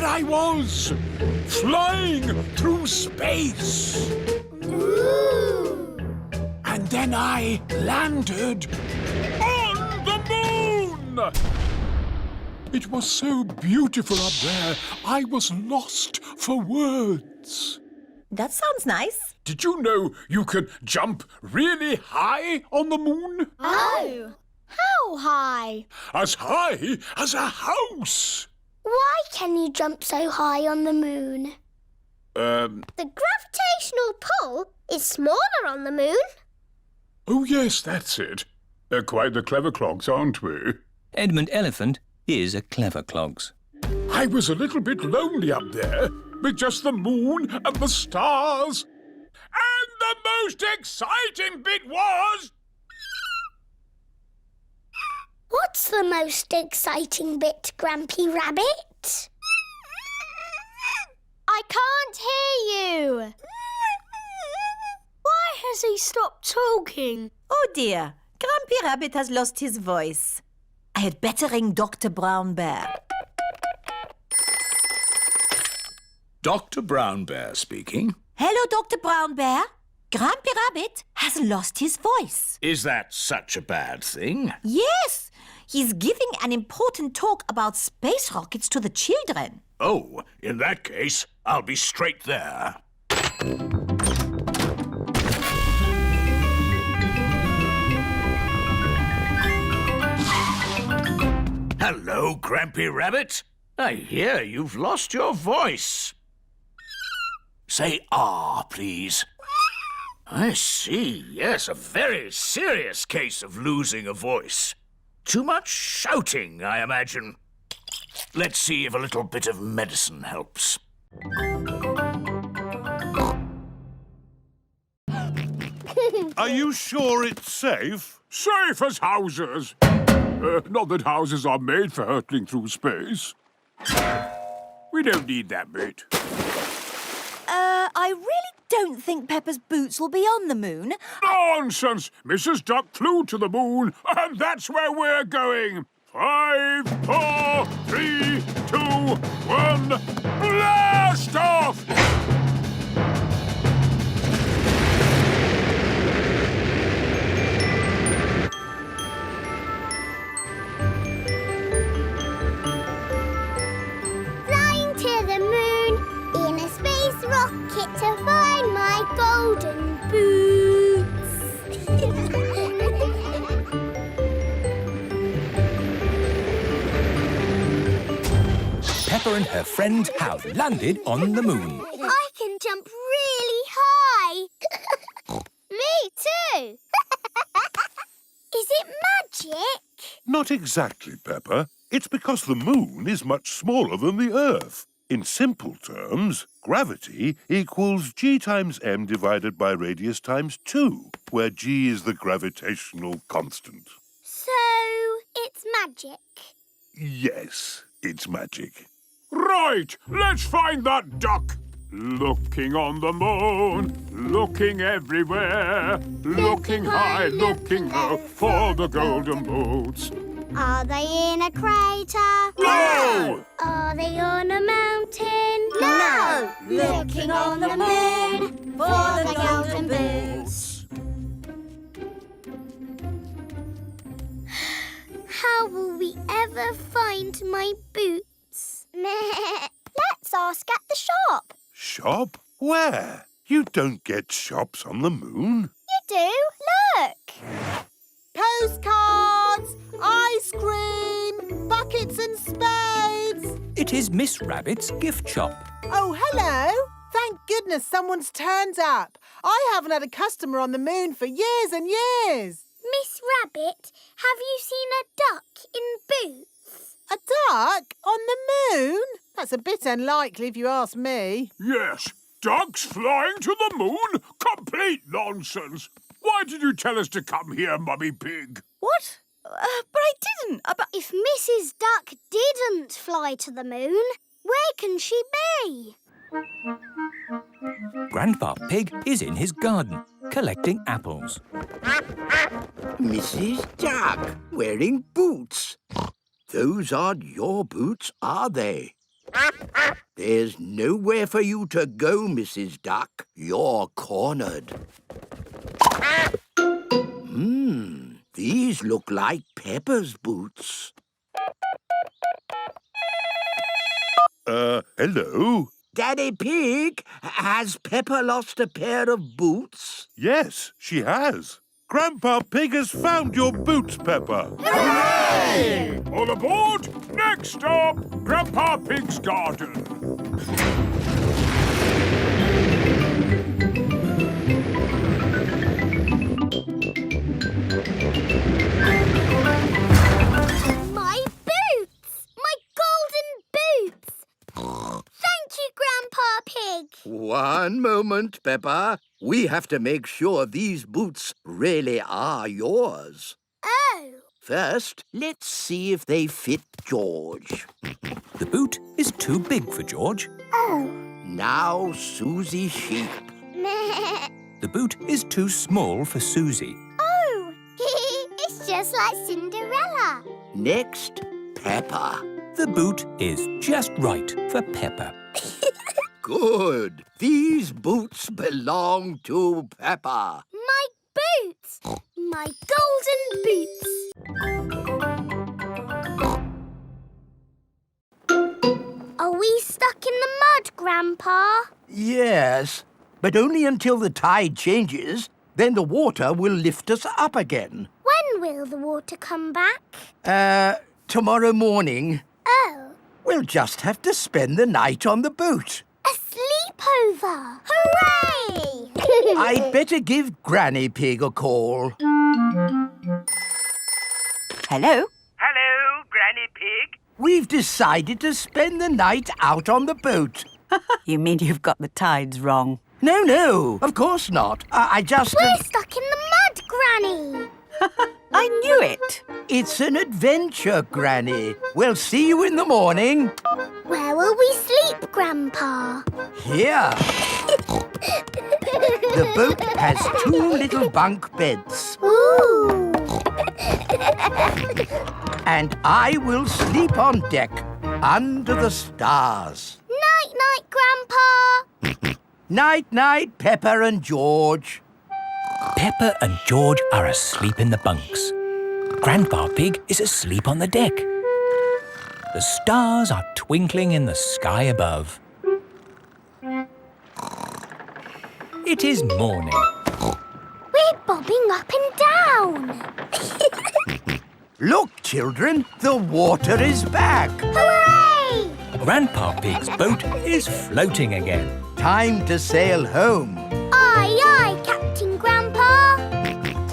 there I was, flying through space. Ooh. And then I landed on the moon. It was so beautiful up there, I was lost for words. That sounds nice. Did you know you can jump really high on the moon? Oh! How high? As high as a house. Why can you jump so high on the moon? The gravitational pull is smaller on the moon. Oh, yes, that's it. They're quite the clever clogs, aren't we? Edmund Elephant is a clever clogs. I was a little bit lonely up there with just the moon and the stars. And the most exciting bit was... What's the most exciting bit, Grampy Rabbit? I can't hear you. Why has he stopped talking? Oh dear, Grampy Rabbit has lost his voice. I had better ring Dr. Brown Bear. Dr. Brown Bear speaking. Hello, Dr. Brown Bear. Grampy Rabbit has lost his voice. Is that such a bad thing? Yes, he's giving an important talk about space rockets to the children. Oh, in that case, I'll be straight there. Hello, Grampy Rabbit. I hear you've lost your voice. Say ah, please. I see, yes, a very serious case of losing a voice. Too much shouting, I imagine. Let's see if a little bit of medicine helps. Are you sure it's safe? Safe as houses. Not that houses are made for hurtling through space. We don't need that bit. I really don't think Peppa's boots will be on the moon. Nonsense! Mrs. Duck flew to the moon, and that's where we're going. 5, 4, 3, 2, 1, blast off! Flying to the moon in a space rocket to find my golden boots. Peppa and her friend have landed on the moon. I can jump really high. Me too. Is it magic? Not exactly, Peppa. It's because the moon is much smaller than the Earth. In simple terms, gravity equals g times m divided by radius times 2, where g is the gravitational constant. So, it's magic. Yes, it's magic. Right, let's find that duck. Looking on the moon, looking everywhere, looking high, looking low for the golden boots. Are they in a crater? No! Are they on a mountain? No! Looking on the moon for the golden boots. How will we ever find my boots? Let's ask at the shop. Shop? Where? You don't get shops on the moon. You do. Look. Postcards, ice cream, buckets and spades. It is Miss Rabbit's gift shop. Oh, hello. Thank goodness someone's turned up. I haven't had a customer on the moon for years and years. Miss Rabbit, have you seen a duck in boots? A duck on the moon? That's a bit unlikely if you ask me. Yes, ducks flying to the moon? Complete nonsense. Why did you tell us to come here, Mummy Pig? What? But I didn't. If Mrs. Duck didn't fly to the moon, where can she be? Grandpa Pig is in his garden, collecting apples. Mrs. Duck, wearing boots. Those aren't your boots, are they? There's nowhere for you to go, Mrs. Duck. You're cornered. These look like Peppa's boots. Hello? Daddy Pig, has Peppa lost a pair of boots? Yes, she has. Grandpa Pig has found your boots, Peppa. Hooray! All aboard! Next stop, Grandpa Pig's garden. My boots! My golden boots! Thank you, Grandpa Pig. One moment, Peppa. We have to make sure these boots really are yours. Oh. First, let's see if they fit George. The boot is too big for George. Oh. Now, Susie Sheep. The boot is too small for Susie. Oh. It's just like Cinderella. Next, Peppa. The boot is just right for Peppa. Good. These boots belong to Peppa. My boots! My golden boots! Are we stuck in the mud, Grandpa? Yes, but only until the tide changes. Then the water will lift us up again. When will the water come back? Tomorrow morning. Oh, We'll just have to spend the night on the boat. a sleepover! Hooray! I'd better give Granny Pig a call. Hello? Hello, Granny Pig. We've decided to spend the night out on the boat. You mean you've got the tides wrong? No, of course not. I just... We're stuck in the mud, Granny! I knew it. It's an adventure, Granny. We'll see you in the morning. Where will we sleep, Grandpa? Here. The boat has 2 little bunk beds. Ooh! And I will sleep on deck, under the stars. Night-night, Grandpa! Night-night, Peppa and George. Peppa and George are asleep in the bunks. Grandpa Pig is asleep on the deck. The stars are twinkling in the sky above. It is morning. We're bobbing up and down! Look, children, the water is back. Hooray! Grandpa Pig's boat is floating again. Time to sail home. Aye, aye, Captain Grandpa.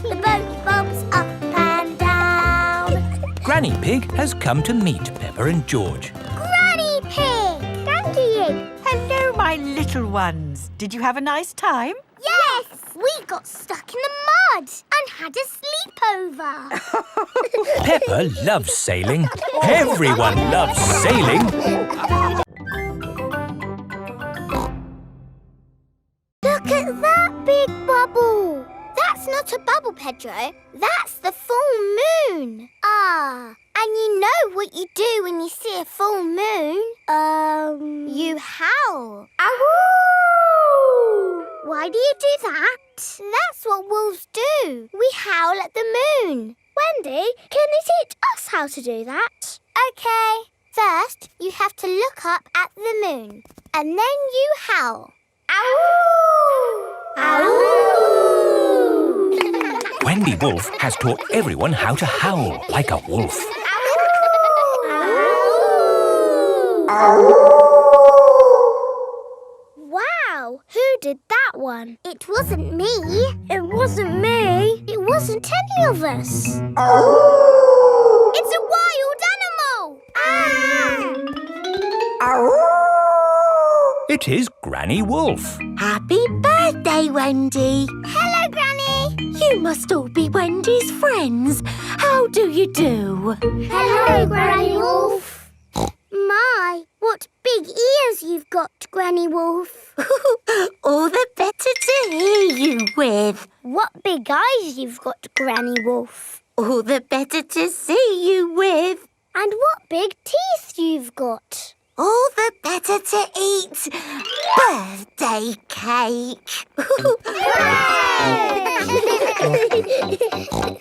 The boat bobs up and down. Granny Pig has come to meet Peppa and George. Granny Pig! Thank you. Hello, my little ones. Did you have a nice time? Yes! We got stuck in the mud and had a sleepover. Peppa loves sailing. Everyone loves sailing. Look at that big bubble. That's not a bubble, Pedro. That's the full moon. Ah, and you know what you do when you see a full moon? You howl. Ow! Why do you do that? That's what wolves do. We howl at the moon. Wendy, can you teach us how to do that? Okay. First, you have to look up at the moon. And then you howl. Ow! Ow! Wendy Wolf has taught everyone how to howl like a wolf. Wow, who did that one? It wasn't me. It wasn't me. It wasn't any of us. It's a wild animal. It is Granny Wolf. Happy birthday, Wendy. Hello, Granny. You must all be Wendy's friends. How do you do? Hello, Granny Wolf. My, what big ears you've got, Granny Wolf. All the better to hear you with. What big eyes you've got, Granny Wolf. All the better to see you with. And what big teeth you've got. All the better to eat. Birthday cake.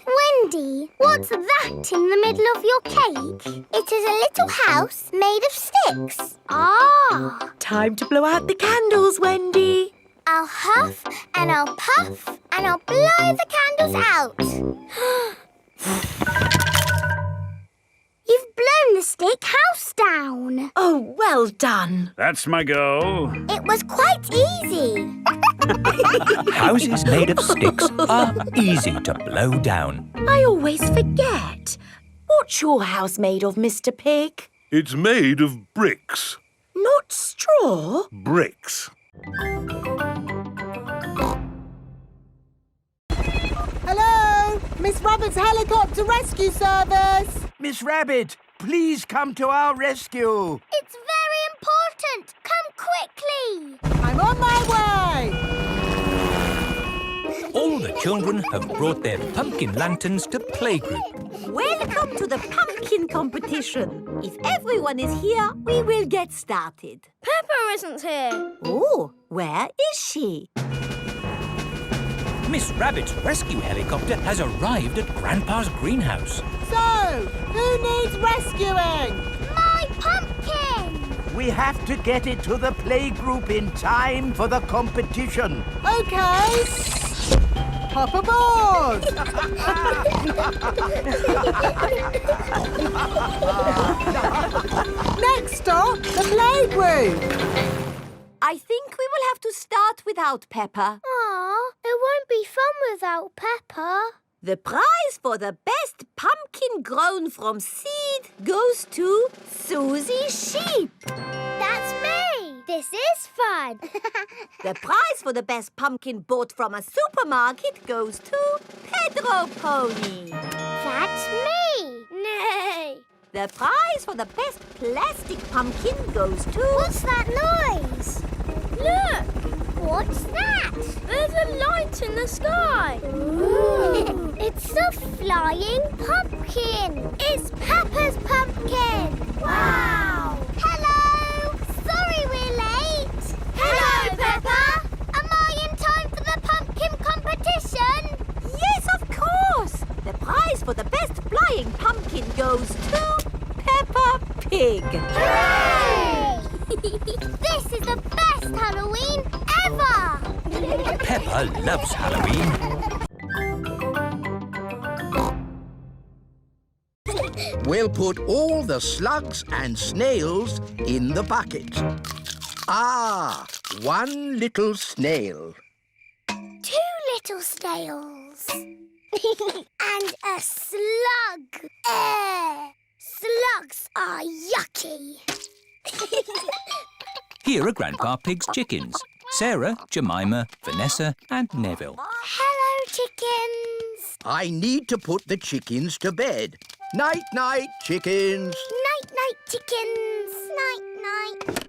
Wendy, what's that in the middle of your cake? It is a little house made of sticks. Ah! Time to blow out the candles, Wendy. I'll huff and I'll puff and I'll blow the candles out. You've blown the stick house down. Oh, well done. That's my goal. It was quite easy. Houses made of sticks are easy to blow down. I always forget. What's your house made of, Mr. Pig? It's made of bricks. Not straw? Bricks. Hello? Miss Rabbit's helicopter rescue service. Miss Rabbit, please come to our rescue. It's very important. Come quickly. I'm on my way. All the children have brought their pumpkin lanterns to playgroup. Welcome to the pumpkin competition. If everyone is here, we will get started. Peppa isn't here. Oh, where is she? Miss Rabbit's rescue helicopter has arrived at Grandpa's greenhouse. So, who needs rescuing? My pumpkin. We have to get it to the playgroup in time for the competition. Okay. Hop aboard. Next stop, the playgroup. I think we will have to start without Peppa. Aw, it won't be fun without Peppa. The prize for the best pumpkin grown from seed goes to Susie Sheep. That's me. This is fun. The prize for the best pumpkin bought from a supermarket goes to Pedro Pony. That's me. Nay. The prize for the best plastic pumpkin goes to... What's that noise? Look. What's that? There's a light in the sky. Ooh. It's a flying pumpkin. It's Peppa's pumpkin. Wow. Hello. Sorry we're late. Hello, Peppa. Am I in time for the pumpkin competition? Yes, of course. The prize for the best flying pumpkin goes to Peppa Pig. Hooray! This is the best Halloween ever! Peppa loves Halloween. We'll put all the slugs and snails in the bucket. Ah, one little snail. 2 little snails. And a slug. Slugs are yucky. Here are Grandpa Pig's chickens. Sarah, Jemima, Vanessa and Neville. Hello, chickens. I need to put the chickens to bed. Night-night, chickens. Night-night, chickens. Night-night.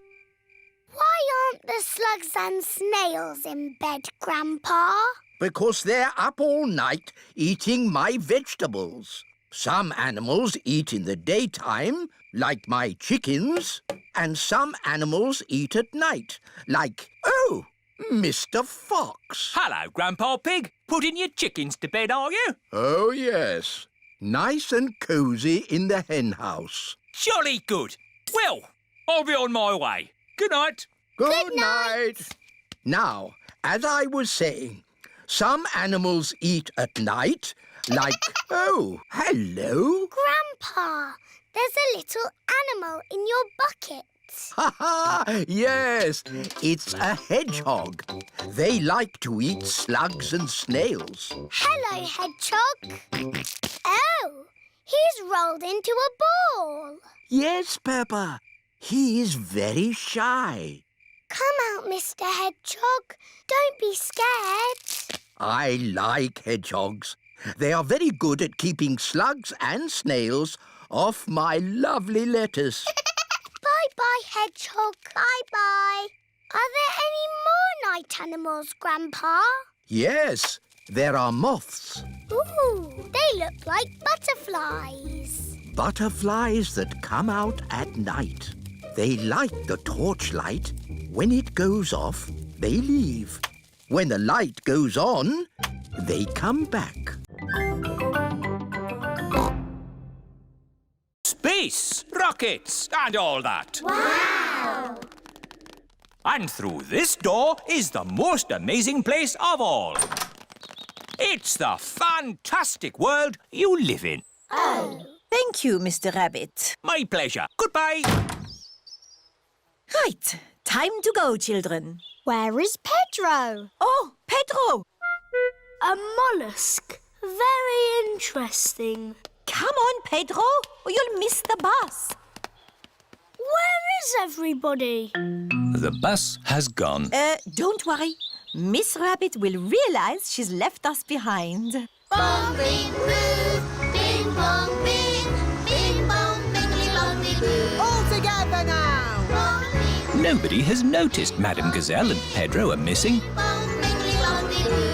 Why aren't the slugs and snails in bed, Grandpa? Because they're up all night eating my vegetables. Some animals eat in the daytime, like my chickens, and some animals eat at night, like, oh, Mr. Fox. Hello, Grandpa Pig. Putting your chickens to bed, are you? Oh, yes. Nice and cosy in the hen house. Jolly good. Well, I'll be on my way. Good night. Good night. Now, as I was saying, some animals eat at night, like, oh, hello. Grandpa, there's a little animal in your bucket. Ha ha! Yes, it's a hedgehog. They like to eat slugs and snails. Hello, hedgehog. Oh, he's rolled into a ball. Yes, Peppa. He is very shy. Come out, Mr. Hedgehog. Don't be scared. I like hedgehogs. They are very good at keeping slugs and snails off my lovely lettuce. Bye-bye, Hedgehog. Bye-bye. Are there any more night animals, Grandpa? Yes, there are moths. Ooh, they look like butterflies. Butterflies that come out at night. They light the torchlight. When it goes off, they leave. When the light goes on, they come back. Space, rockets, and all that. Wow! And through this door is the most amazing place of all. It's the fantastic world you live in. Oh. Thank you, Mr. Rabbit. My pleasure. Goodbye. Right, time to go, children. Where is Pedro? Oh, Pedro! A mollusk. Very interesting. Come on, Pedro, or you'll miss the bus. Where is everybody? The bus has gone. Don't worry. Miss Rabbit will realise she's left us behind. Bong, bing, boo. Bing, bong, bing. Bing, bong, bingly, bongly, boo. All together now. Bong, bing, Nobody has noticed Madame Gazelle and Pedro are missing. bong, bingly, bongly, boo.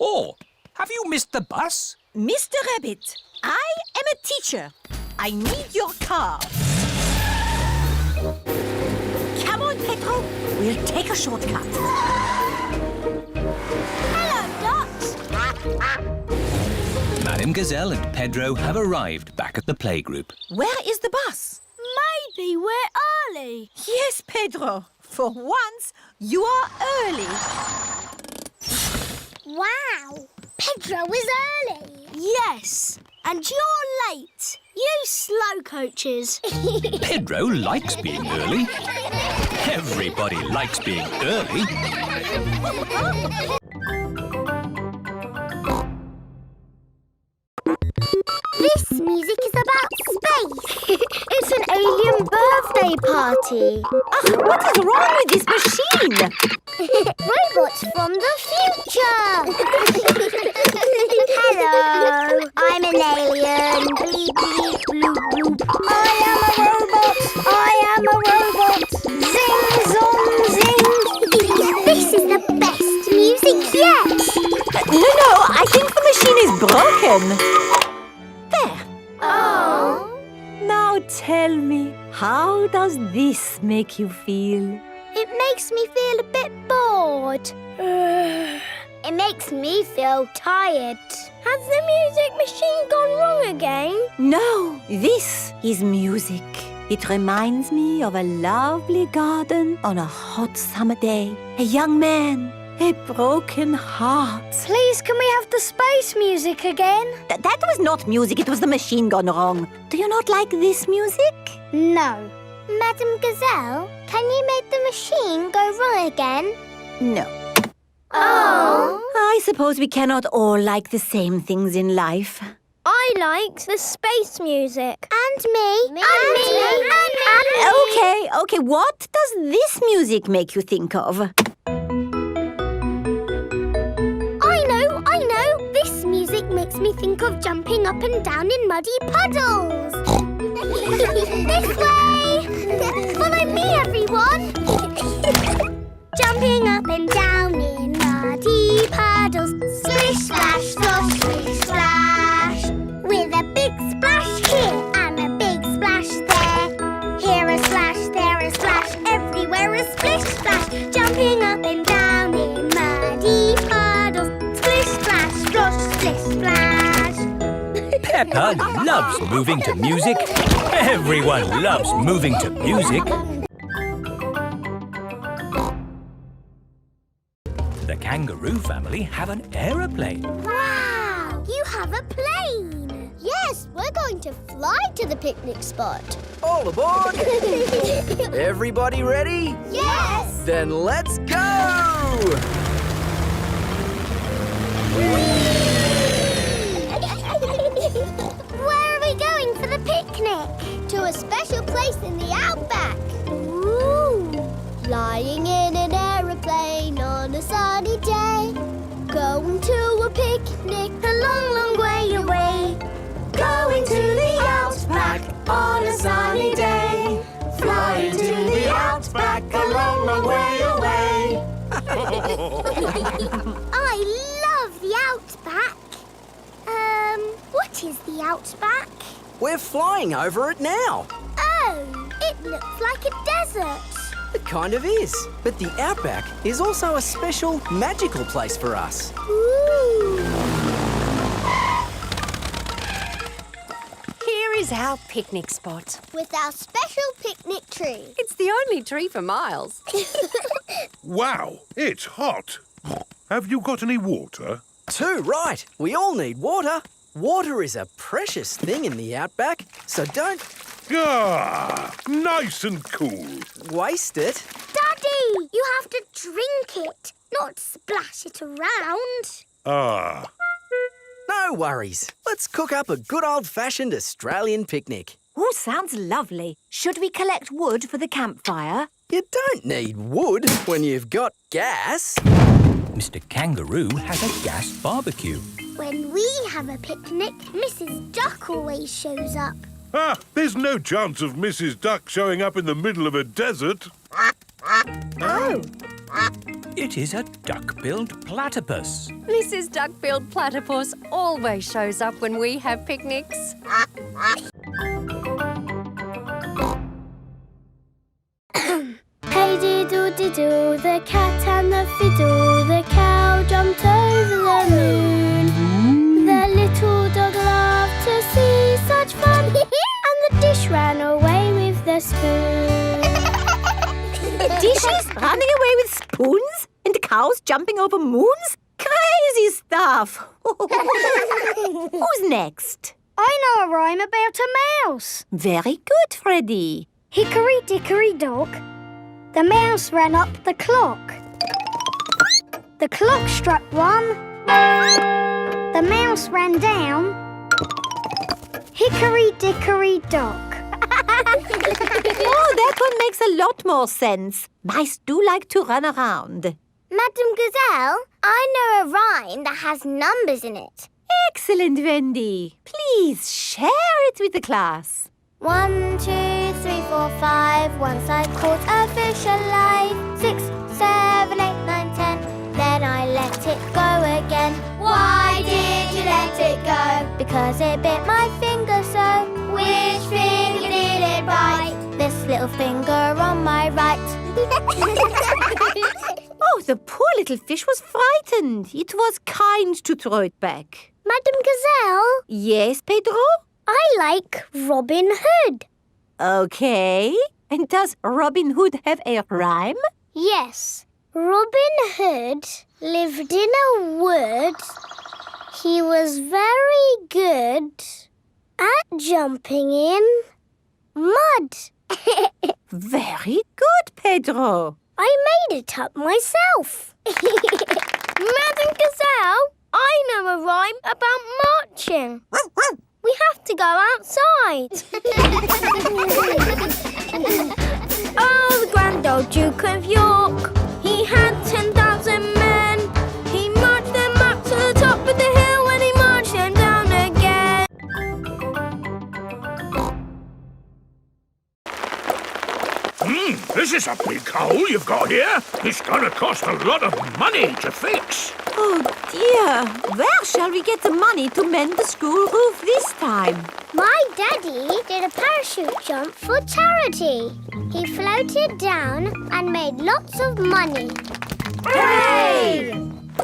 Or have you missed the bus? Mr. Rabbit, I am a teacher. I need your car. Come on, Pedro. We'll take a shortcut. Hello, Dot. Madame Gazelle and Pedro have arrived back at the playgroup. Where is the bus? Maybe we're early. Yes, Pedro. For once, you are early. Wow. Pedro is early. Yes, and you're late. You slow coaches. Pedro likes being early. Everybody likes being early. This music is about space. It's an alien birthday party. What is wrong with this machine? Robots from the future. Hello, I'm an alien. Bleep, bleep, bloop, bloop. I am a robot. I am a robot. Zing, zong, zing. This is the best music yet. No, I think the machine is broken. There. Oh. Now tell me, how does this make you feel? It makes me feel a bit bored. It makes me feel tired. Has the music machine gone wrong again? No, this is music. It reminds me of a lovely garden on a hot summer day. A young man, a broken heart. Please, can we have the space music again? That was not music, it was the machine gone wrong. Do you not like this music? No. Madame Gazelle, can you make the machine go wrong again? No. Oh. I suppose we cannot all like the same things in life. I like the space music. And me. And me. Okay, what does this music make you think of? I know. This music makes me think of jumping up and down in muddy puddles. This way. Follow me, everyone. Jumping up and down in muddy puddles. Splish, splash, slosh, splish, splash. With a big splash here and a big splash there. Here a splash, there a splash, everywhere a splish, splash. Jumping up and down in muddy puddles. Splish, splash, slosh, splish, splash. Peppa loves moving to music. Everyone loves moving to music. The kangaroo family have an aeroplane. Wow! You have a plane! Yes, we're going to fly to the picnic spot. All aboard! Everybody ready? Yes! Then let's go! Where are we going for the picnic? To a special place in the Outback. Ooh! Flying in an aeroplane on a sunny day. Going to a picnic a long, long way away. Going to the Outback on a sunny day. Flying to the Outback a long, long way away. I love the Outback. What is the Outback? We're flying over it now. Oh, It looks like a desert. It kind of is. But the Outback is also a special, magical place for us. Ooh. Here is our picnic spot. With our special picnic tree. It's the only tree for miles. Wow, it's hot. Have you got any water? Too right. We all need water. Water is a precious thing in the Outback, so don't Ah, nice and cool. waste it. Daddy, you have to drink it, not splash it around. Ah, No worries. Let's cook up a good old-fashioned Australian picnic. Oh, sounds lovely. Should we collect wood for the campfire? You don't need wood when you've got gas. Mr. Kangaroo has a gas barbecue. When we have a picnic, Mrs. Duck always shows up. there's no chance of Mrs. Duck showing up in the middle of a desert. Oh. It is a duck-billed platypus. Mrs. Duck-billed Platypus always shows up when we have picnics. Hey diddle diddle, the cat and the fiddle, the cow jumped over the moon. The little dog loved to see such fun, and the dish ran away with the spoon. Dishes running away with spoons and cows jumping over moons? Crazy stuff. Who's next? I know a rhyme about a mouse. Very good, Freddy. Hickory dickory dock, the mouse ran up the clock. The clock struck 1, the mouse ran down. Hickory dickory dock. Oh, that one makes a lot more sense. Mice do like to run around. Madam Gazelle, I know a rhyme that has numbers in it. Excellent, Wendy. Please share it with the class. 1, 2, 3, 4, 5. Once I caught a fish alive. 6, 7, 8, 9, 10. Then I let it go again. Why did you let it go? Because it bit my finger so. Which finger did it bite? This little finger on my right. Oh, the poor little fish was frightened. It was kind to throw it back. Madam Gazelle, Yes, Pedro? I like Robin Hood. Okay. And does Robin Hood have a rhyme? Yes. Robin Hood lived in a wood. He was very good at jumping in mud. Very good, Pedro. I made it up myself. Madam Gazelle, I know a rhyme about marching. We have to go outside. Oh, the grand old Duke of York. He had 10,000 men. He marched them up to the top of the hill and he marched them down again. This is a big hole you've got here. It's gonna cost a lot of money to fix. Oh, dear. Where shall we get the money to mend the school roof this time? My daddy did a parachute jump for charity. He floated down and made lots of money. Hooray!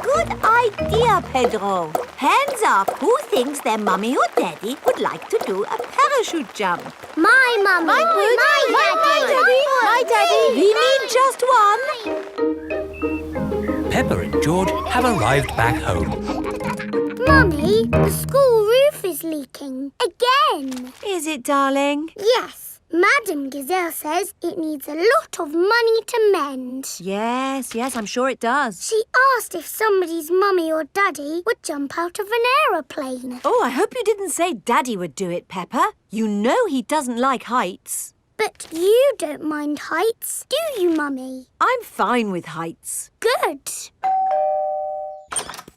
Good idea, Pedro. Hands up who thinks their mummy or daddy would like to do a parachute jump. My mummy. My daddy. We need just one. Peppa and George have arrived back home. Mummy, the school roof is leaking. Again. Is it, darling? Yes. Madam Gazelle says it needs a lot of money to mend. Yes, I'm sure it does. She asked if somebody's mummy or daddy would jump out of an aeroplane. Oh, I hope you didn't say Daddy would do it, Peppa. You know he doesn't like heights. But you don't mind heights, do you, Mummy? I'm fine with heights. Good.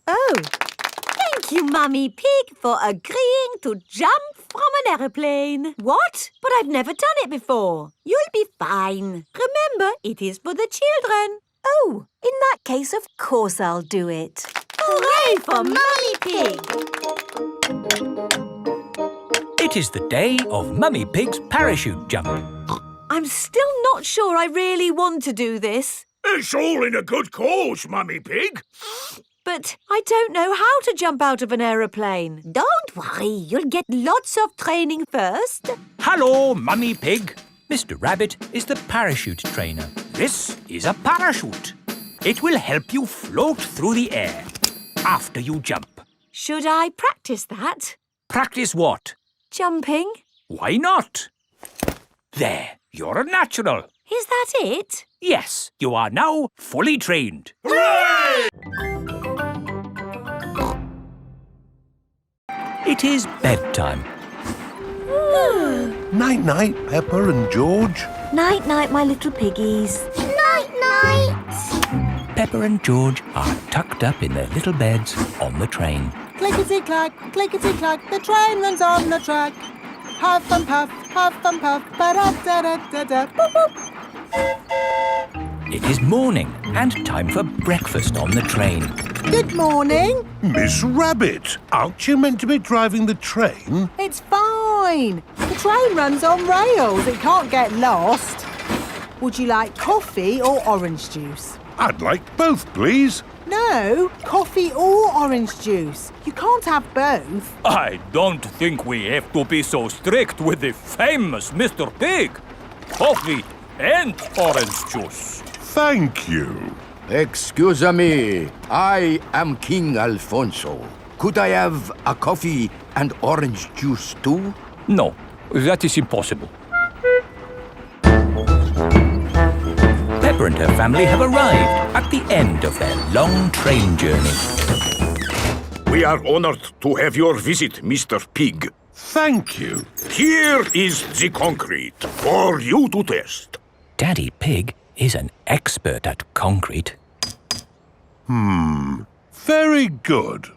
Oh, thank you, Mummy Pig, for agreeing to jump from an aeroplane. What? But I've never done it before. You'll be fine. Remember, it is for the children. Oh, in that case, of course I'll do it. Hooray for Mummy Pig! It is the day of Mummy Pig's parachute jump. I'm still not sure I really want to do this. It's all in a good cause, Mummy Pig. But I don't know how to jump out of an aeroplane. Don't worry, you'll get lots of training first. Hello, Mummy Pig. Mr. Rabbit is the parachute trainer. This is a parachute. It will help you float through the air after you jump. Should I practice that? Practice what? Jumping? Why not? There, you're a natural. Is that it? Yes, you are now fully trained. Hooray! It is bedtime. Night-night, Peppa and George. Night-night, my little piggies. Night-night. Peppa and George are tucked up in their little beds on the train. Clickety-clack, clickety-clack, the train runs on the track. Huff and puff, ba-da-da-da-da, boop, boop. It is morning and time for breakfast on the train. Good morning. Miss Rabbit, aren't you meant to be driving the train? It's fine. The train runs on rails. It can't get lost. Would you like coffee or orange juice? I'd like both, please. No, coffee or orange juice. You can't have both. I don't think we have to be so strict with the famous Mr. Pig. Coffee and orange juice. Thank you. Excuse me, I am King Alfonso. Could I have a coffee and orange juice too? No, that is impossible. Peppa and her family have arrived at the end of their long train journey. We are honored to have your visit, Mr. Pig. Thank you. Here is the concrete for you to test. Daddy Pig is an expert at concrete. Very good.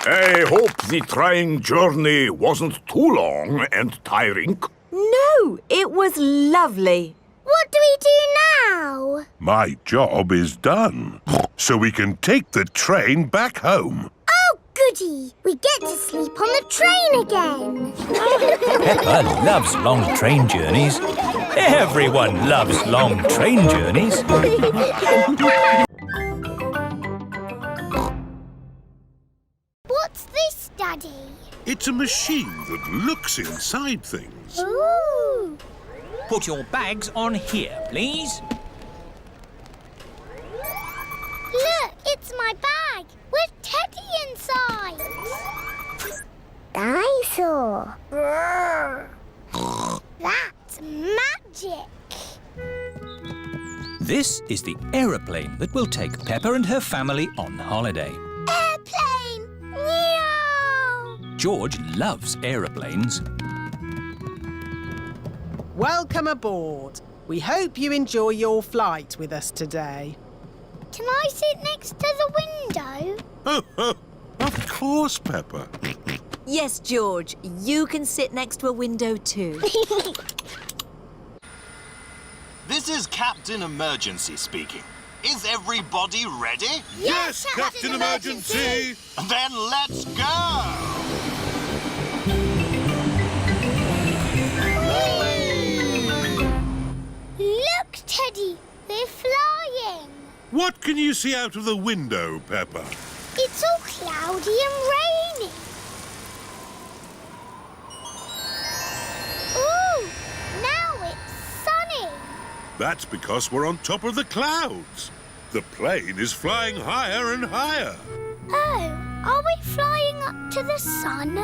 I hope the trying journey wasn't too long and tiring. No, it was lovely. What do we do now? My job is done. So we can take the train back home. Oh, goody. We get to sleep on the train again. Peppa loves long train journeys. Everyone loves long train journeys. What's this, Daddy? It's a machine that looks inside things. Ooh. Put your bags on here, please. Look, it's my bag with Teddy inside. Dinosaur. That's magic. This is the aeroplane that will take Peppa and her family on holiday. Airplane. Meow. George loves aeroplanes. Welcome aboard. We hope you enjoy your flight with us today. Can I sit next to the window? Of course, Peppa. Yes, George, you can sit next to a window too. This is Captain Emergency speaking. Is everybody ready? Yes, Captain Emergency! Then let's go! Look, Teddy, we're flying. What can you see out of the window, Peppa? It's all cloudy and rainy. Ooh, now it's sunny. That's because we're on top of the clouds. The plane is flying higher and higher. Oh, are we flying up to the sun?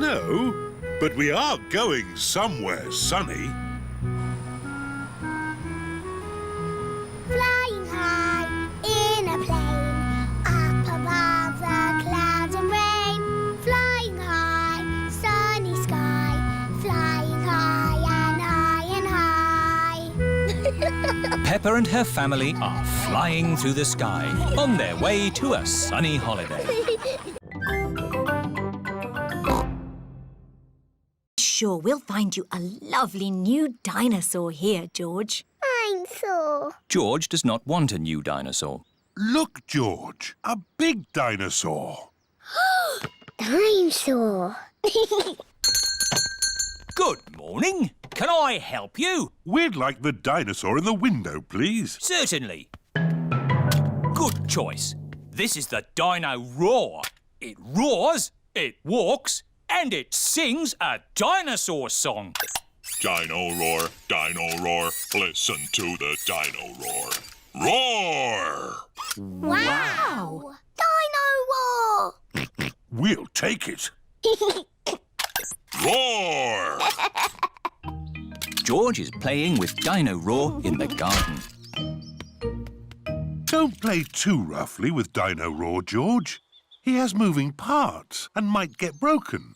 No, but we are going somewhere sunny. Flying high in a plane, up above the clouds and rain. Flying high, sunny sky, flying high and high and high. Peppa and her family are flying through the sky on their way to a sunny holiday. Sure, we'll find you a lovely new dinosaur here, George. Dinosaur. George does not want a new dinosaur. Look, George, a big dinosaur. Dinosaur. Good morning. Can I help you? We'd like the dinosaur in the window, please. Certainly. Good choice. This is the Dino Roar. It roars, it walks, and it sings a dinosaur song. Dino Roar, listen to the Dino Roar. Roar! Wow! Dino Roar! We'll take it. Roar! George is playing with Dino Roar in the garden. Don't play too roughly with Dino Roar, George. He has moving parts and might get broken.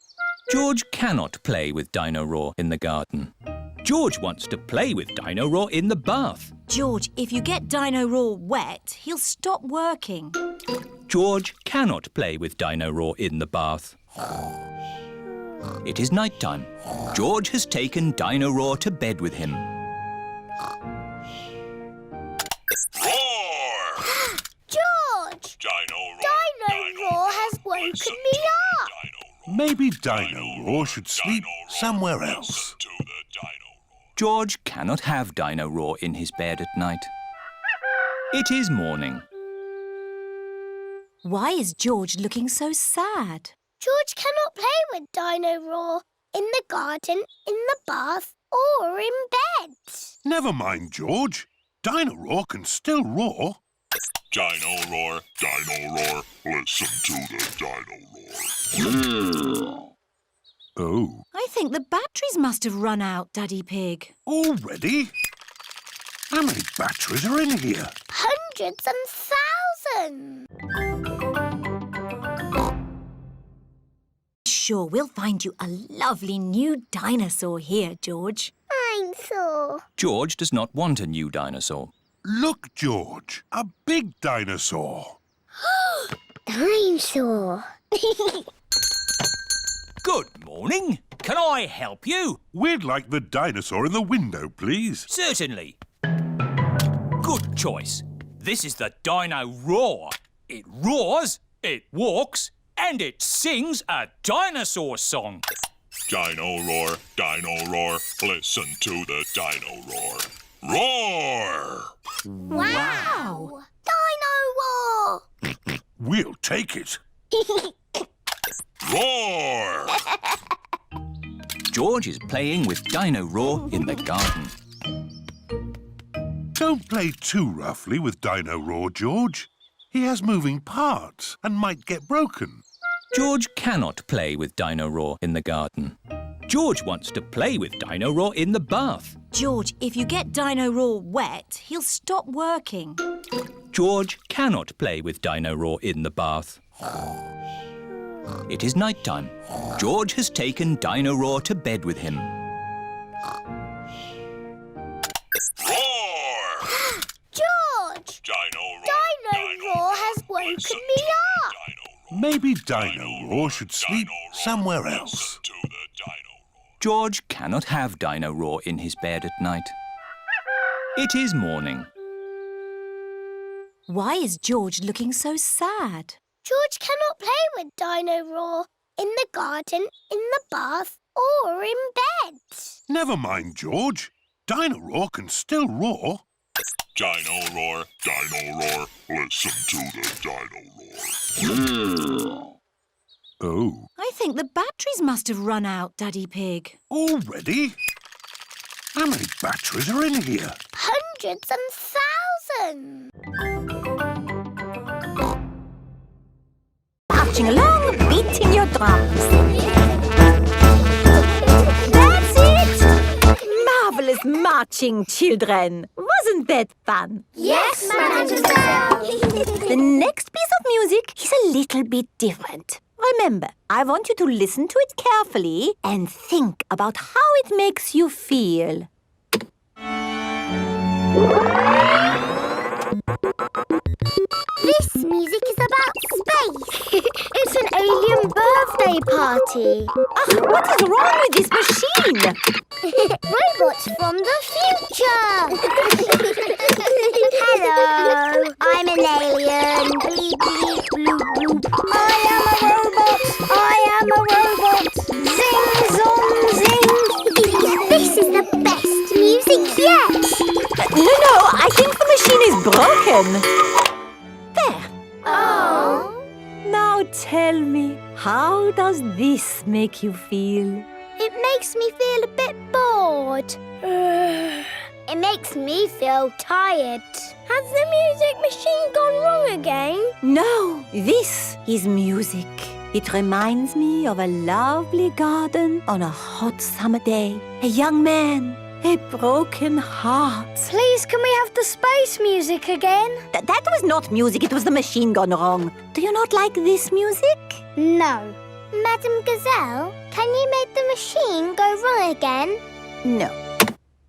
George cannot play with Dino Roar in the garden. George wants to play with Dino Roar in the bath. George, if you get Dino Roar wet, he'll stop working. George cannot play with Dino Roar in the bath. It is night time. George has taken Dino Roar to bed with him. Roar! George! Dino Roar has woken me up. Maybe Dino Roar should sleep somewhere else. George cannot have Dino Roar in his bed at night. It is morning. Why is George looking so sad? George cannot play with Dino Roar in the garden, in the bath, or in bed. Never mind, George. Dino Roar can still roar. Dino Roar, listen to the Dino Roar. Oh. I think the batteries must have run out, Daddy Pig. Already? How many batteries are in here? Hundreds and thousands. Sure, we'll find you a lovely new dinosaur here, George. Dinosaur. George does not want a new dinosaur. Look, George, a big dinosaur. Dinosaur. Good morning. Can I help you? We'd like the dinosaur in the window, please. Certainly. Good choice. This is the Dino Roar. It roars, it walks, and it sings a dinosaur song. Dino Roar, listen to the Dino Roar. Roar! Wow! Dino Roar! We'll take it. Roar! George is playing with Dino Roar in the garden. Don't play too roughly with Dino Roar, George. He has moving parts and might get broken. George cannot play with Dino Roar in the garden. George wants to play with Dino Roar in the bath. George, if you get Dino Roar wet, he'll stop working. George cannot play with Dino Roar in the bath. It is night time. George has taken Dino Roar to bed with him. Roar! George! Dino Roar has woken me up. Maybe Dino Roar should sleep somewhere else. George cannot have Dino Roar in his bed at night. It is morning. Why is George looking so sad? George cannot play with Dino Roar in the garden, in the bath, or in bed. Never mind, George. Dino Roar can still roar. Dino Roar, listen to the Dino Roar. Oh. I think the batteries must have run out, Daddy Pig. Already? How many batteries are in here? Hundreds and thousands. Marching along, beating your drums. That's it! Marvelous marching, children. Wasn't that fun? Yes, Mademoiselle. The next piece of music is a little bit different. Remember, I want you to listen to it carefully and think about how it makes you feel. This music is about space. It's an alien birthday party. What is wrong with this machine? Robots from the future. Hello, I'm an alien. Bleep, bleep, bloop, bloop. I am a robot. Zing, zong, zing. broken. There. Oh. Now tell me, how does this make you feel? It makes me feel a bit bored. It makes me feel tired. Has the music machine gone wrong again? No, this is music. It reminds me of a lovely garden on a hot summer day. A young man, a broken heart. Please, can we have the space music again? That was not music, it was the machine gone wrong. Do you not like this music? No. Madam Gazelle, can you make the machine go wrong again? No.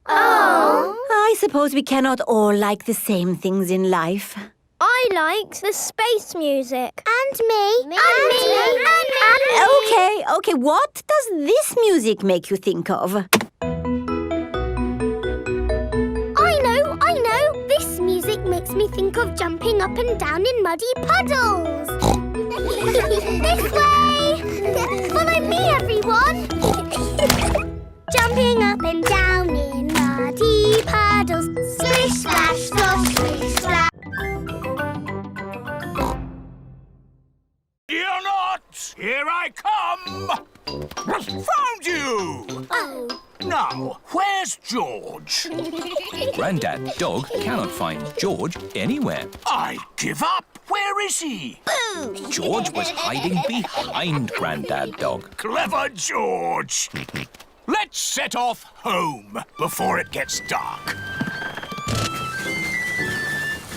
Oh. I suppose we cannot all like the same things in life. I liked the space music. And me. Okay, what does this music make you think of? I know. This music makes me think of jumping up and down in muddy puddles. This way. Follow me, everyone. Jumping up and down in muddy puddles. Splish, splash, slosh, splish, splash. You're not! Here I come! Found you! Oh. Now, where's George? Grandad Dog cannot find George anywhere. I give up. Where is he? Boo! George was hiding behind Grandad Dog. Clever George! Let's set off home before it gets dark.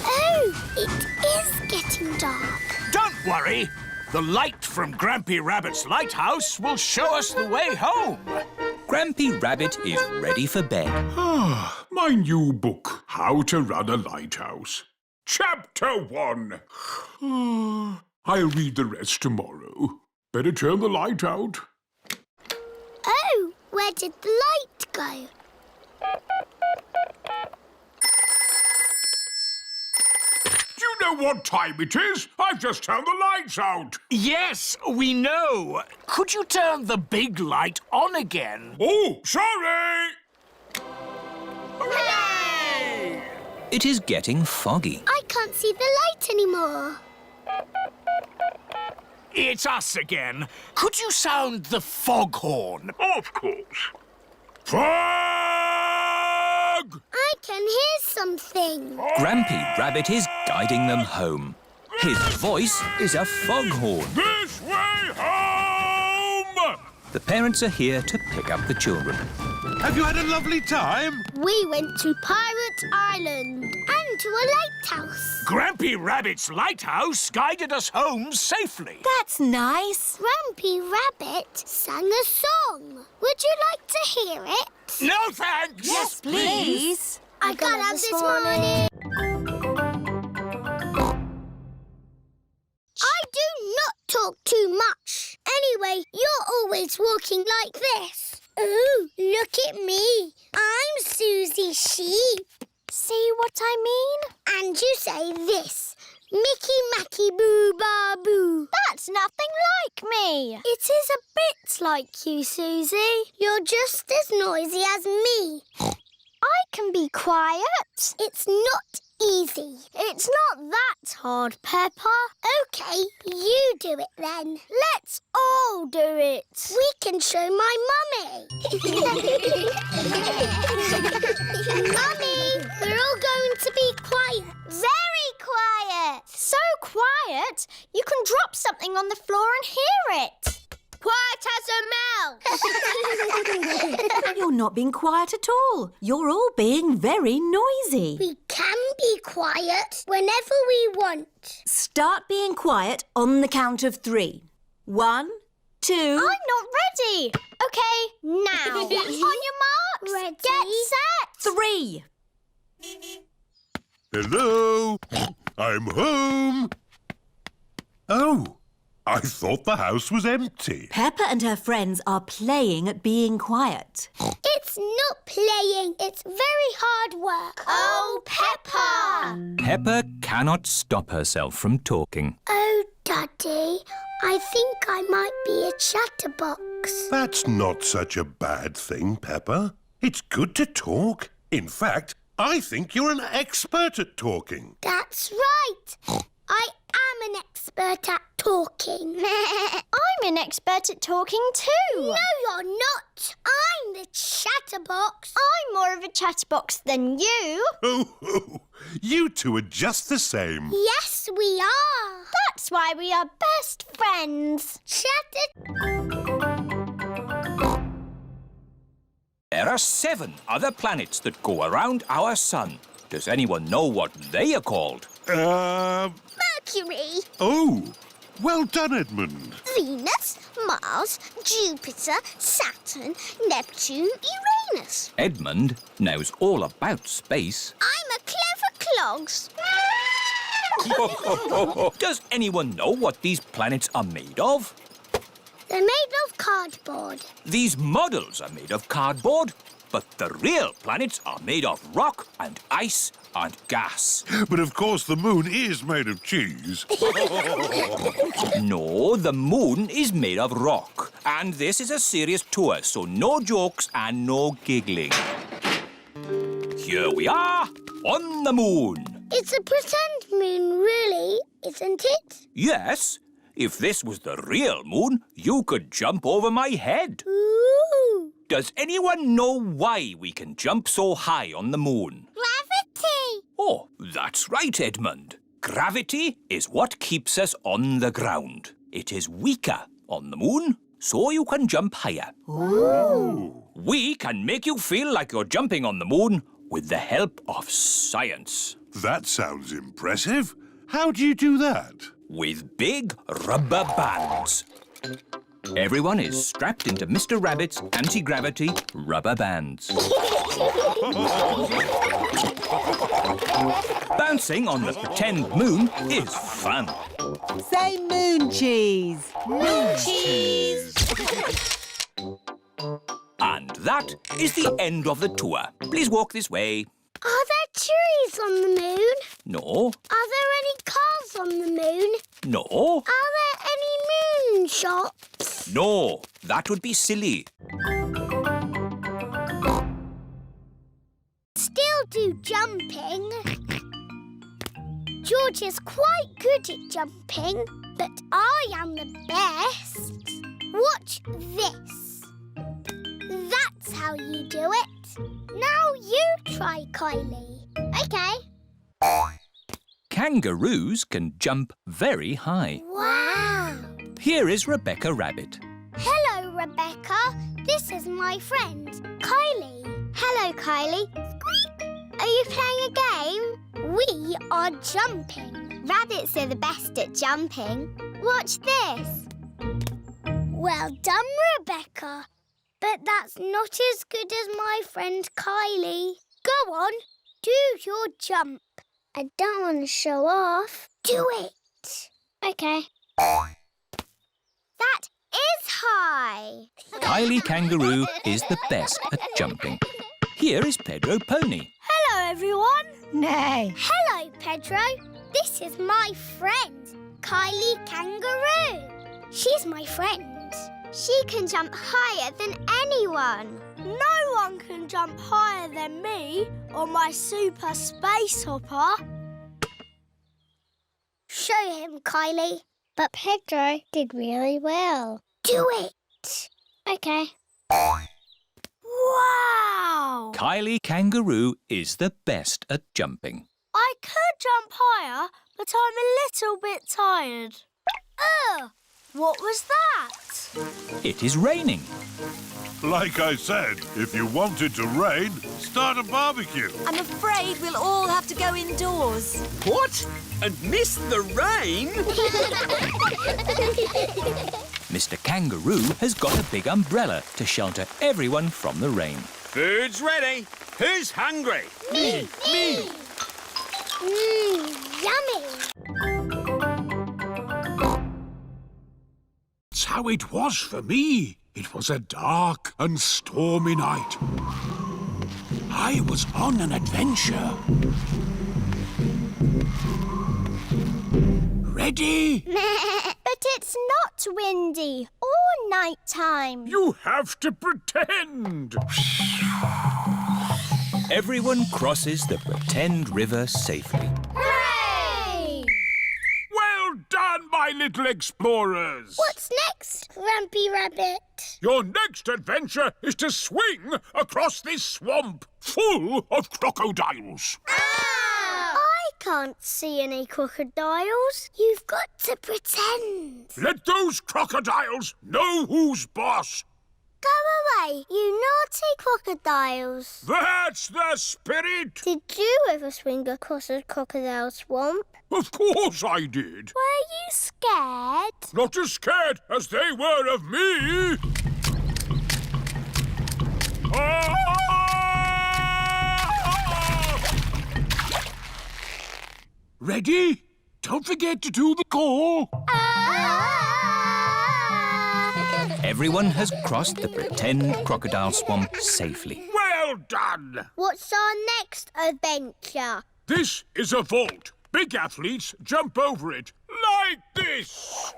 Oh, it is getting dark. Don't worry. The light from Grampy Rabbit's lighthouse will show us the way home. Grampy Rabbit is ready for bed. My new book, How to Run a Lighthouse. Chapter 1. I'll read the rest tomorrow. Better turn the light out. Oh, where did the light go? Do you know what time it is? I've just turned the lights out. Yes, we know. Could you turn the big light on again? Oh, sorry. Hooray! It is getting foggy. I can't see the light anymore. It's us again. Could you sound the foghorn? Of course. Fog! I can hear something. Grampy Rabbit is guiding them home. His voice is a foghorn. This way home! The parents are here to pick up the children. Have you had a lovely time? We went to Pirate Island and to a lighthouse. Grampy Rabbit's lighthouse guided us home safely. That's nice. Grampy Rabbit sang a song. Would you like to hear it? No thanks! Yes, please. I got up this morning. I do not talk too much. Anyway, you're always walking like this. Ooh, look at me. I'm Susie Sheep. See what I mean? And you say this. Mickey Macky Boo Ba Boo. That's nothing like me. It is a bit like you, Susie. You're just as noisy as me. I can be quiet. It's not easy. It's not that hard, Peppa. OK, you do it then. Let's all do it. We can show my mummy. Mummy, we're all going to be quiet. Very quiet. So quiet, you can drop something on the floor and hear it. Quiet as a mouse. You're not being quiet at all. You're all being very noisy. We can be quiet whenever we want. Start being quiet on the count of 3. 1, 2... I'm not ready. OK, now. On your marks. Ready. Get set. 3. Hello? I'm home. Oh, I thought the house was empty. Peppa and her friends are playing at being quiet. It's not playing. It's very hard work. Oh, Peppa! Peppa cannot stop herself from talking. Oh, Daddy, I think I might be a chatterbox. That's not such a bad thing, Peppa. It's good to talk. In fact, I think you're an expert at talking. That's right. I am an expert at talking. I'm an expert at talking too. No, you're not. I'm the Chatterbox. I'm more of a Chatterbox than you. Oh, you two are just the same. Yes, we are. That's why we are best friends. There are 7 other planets that go around our sun. Does anyone know what they are called? Mercury, Oh, well done, Edmund. Venus, Mars, Jupiter, Saturn, Neptune, Uranus. Edmund knows all about space. I'm a clever clogs. Does anyone know what these planets are made of? They're made of cardboard. These models are made of cardboard, but the real planets are made of rock and ice and gas. But of course the moon is made of cheese. No, the moon is made of rock. And this is a serious tour, so no jokes and no giggling. Here we are, on the moon. It's a pretend moon, really, isn't it? Yes, if this was the real moon, you could jump over my head. Ooh! Does anyone know why we can jump so high on the moon? Gravity! Oh, that's right, Edmund. Gravity is what keeps us on the ground. It is weaker on the moon, so you can jump higher. Ooh. We can make you feel like you're jumping on the moon with the help of science. That sounds impressive. How do you do that? With big rubber bands. Everyone is strapped into Mr. Rabbit's anti-gravity rubber bands. Bouncing on the pretend moon is fun. Say moon cheese. Moon cheese! And that is the end of the tour. Please walk this way. Are there trees on the moon? No, Are there any cars on the moon? no, Are there any moon shops? no. That would be silly. Still do jumping. George is quite good at jumping, but I am the best. Watch this. That's how you do it. Now you try, Kylie. Okay. Kangaroos can jump very high. Wow. Here is Rebecca Rabbit. Hello, Rebecca. This is my friend, Kylie. Hello, Kylie. Squeak. Are you playing a game? We are jumping. Rabbits are the best at jumping. Watch this. Well done, Rebecca. But that's not as good as my friend Kylie. Go on, do your jump. I don't want to show off. Do it. Okay. That is high. Kylie Kangaroo is the best at jumping. Here is Pedro Pony. Hello, everyone. Nay. Hello, Pedro. This is my friend, Kylie Kangaroo. She's my friend. She can jump higher than anyone. No one can jump higher than me or my super space hopper. Show him, Kylie. But Pedro did really well. Do it. Okay. Wow! Kylie Kangaroo is the best at jumping. I could jump higher, but I'm a little bit tired. Ugh! What was that? It is raining. Like I said, if you want it to rain, start a barbecue. I'm afraid we'll all have to go indoors. What? And miss the rain? Mr. Kangaroo has got a big umbrella to shelter everyone from the rain. Food's ready. Who's hungry? Me! Yummy! That's how it was for me. It was a dark and stormy night. I was on an adventure. Ready? But it's not windy or night time. You have to pretend. Everyone crosses the pretend river safely. Hooray! Well done, my little explorers! What's next, Grampy Rabbit? Your next adventure is to swing across this swamp full of crocodiles. I can't see any crocodiles. You've got to pretend. Let those crocodiles know who's boss. Go away, you naughty crocodiles. That's the spirit. Did you ever swing across a crocodile swamp? Of course I did. Were you scared? Not as scared as they were of me. Ready? Don't forget to do the call. Everyone has crossed the pretend crocodile swamp safely. Well done. What's our next adventure? This is a vault. Big athletes jump over it like this.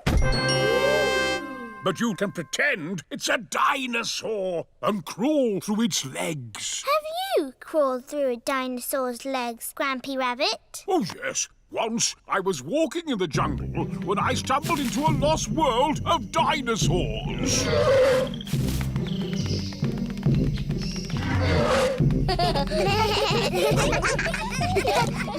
But you can pretend it's a dinosaur and crawl through its legs. Have you crawled through a dinosaur's legs, Grampy Rabbit? Oh, yes. Once I was walking in the jungle when I stumbled into a lost world of dinosaurs.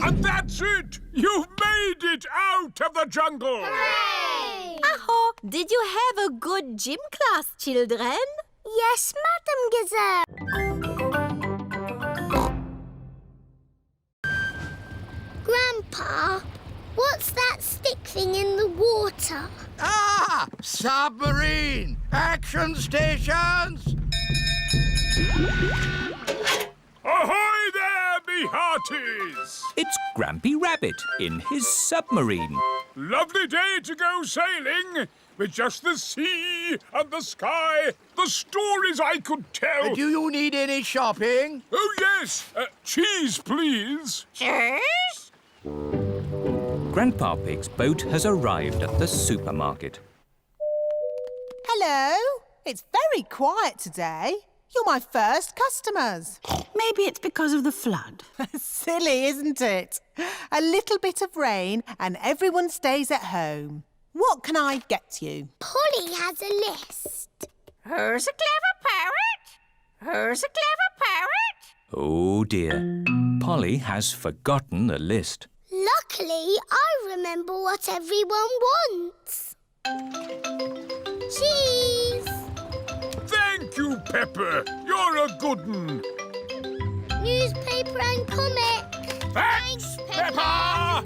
And that's it! You've made it out of the jungle! Hooray! Aho, did you have a good gym class, children? Yes, Madam Gazelle. Grandpa, what's that stick thing in the water? Ah! Submarine Action stations! Ahoy there, me hearties! It's Grampy Rabbit in his submarine. Lovely day to go sailing with just the sea and the sky, the stories I could tell. Do you need any shopping? Oh, yes. Cheese, please. Cheese? Grandpa Pig's boat has arrived at the supermarket. Hello. It's very quiet today. You're my first customers. Maybe it's because of the flood. Silly, isn't it? A little bit of rain and everyone stays at home. What can I get you? Polly has a list. Who's a clever parrot? Who's a clever parrot? Oh dear. Polly has forgotten the list. Luckily, I remember what everyone wants. Cheese! Thank you, Peppa. You're a good un. Newspaper and comic. Thanks, Peppa!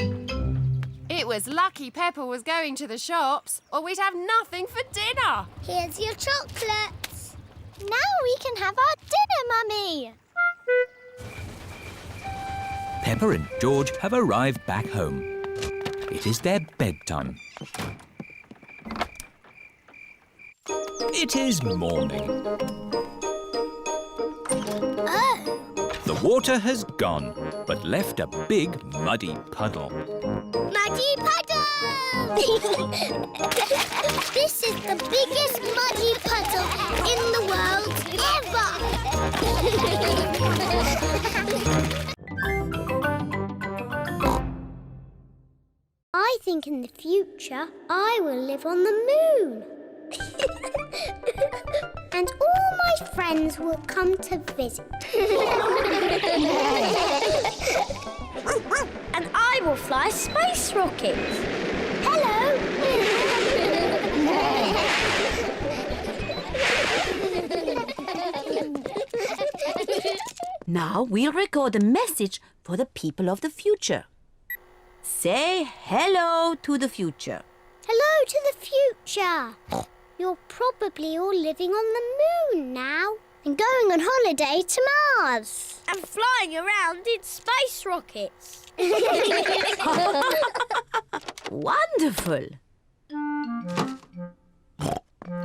It was lucky Peppa was going to the shops, or we'd have nothing for dinner. Here's your chocolates. Now we can have our dinner, Mummy. Peppa and George have arrived back home. It is their bedtime. It is morning. Oh. The water has gone, but left a big muddy puddle. Muddy puddle! This is the biggest muddy puddle in the world ever! I think in the future I will live on the moon. And all my friends will come to visit. And I will fly space rockets. Hello! Now we'll record a message for the people of the future. Say hello to the future. Hello to the future. You're probably all living on the moon now and going on holiday to Mars. And flying around in space rockets. Wonderful.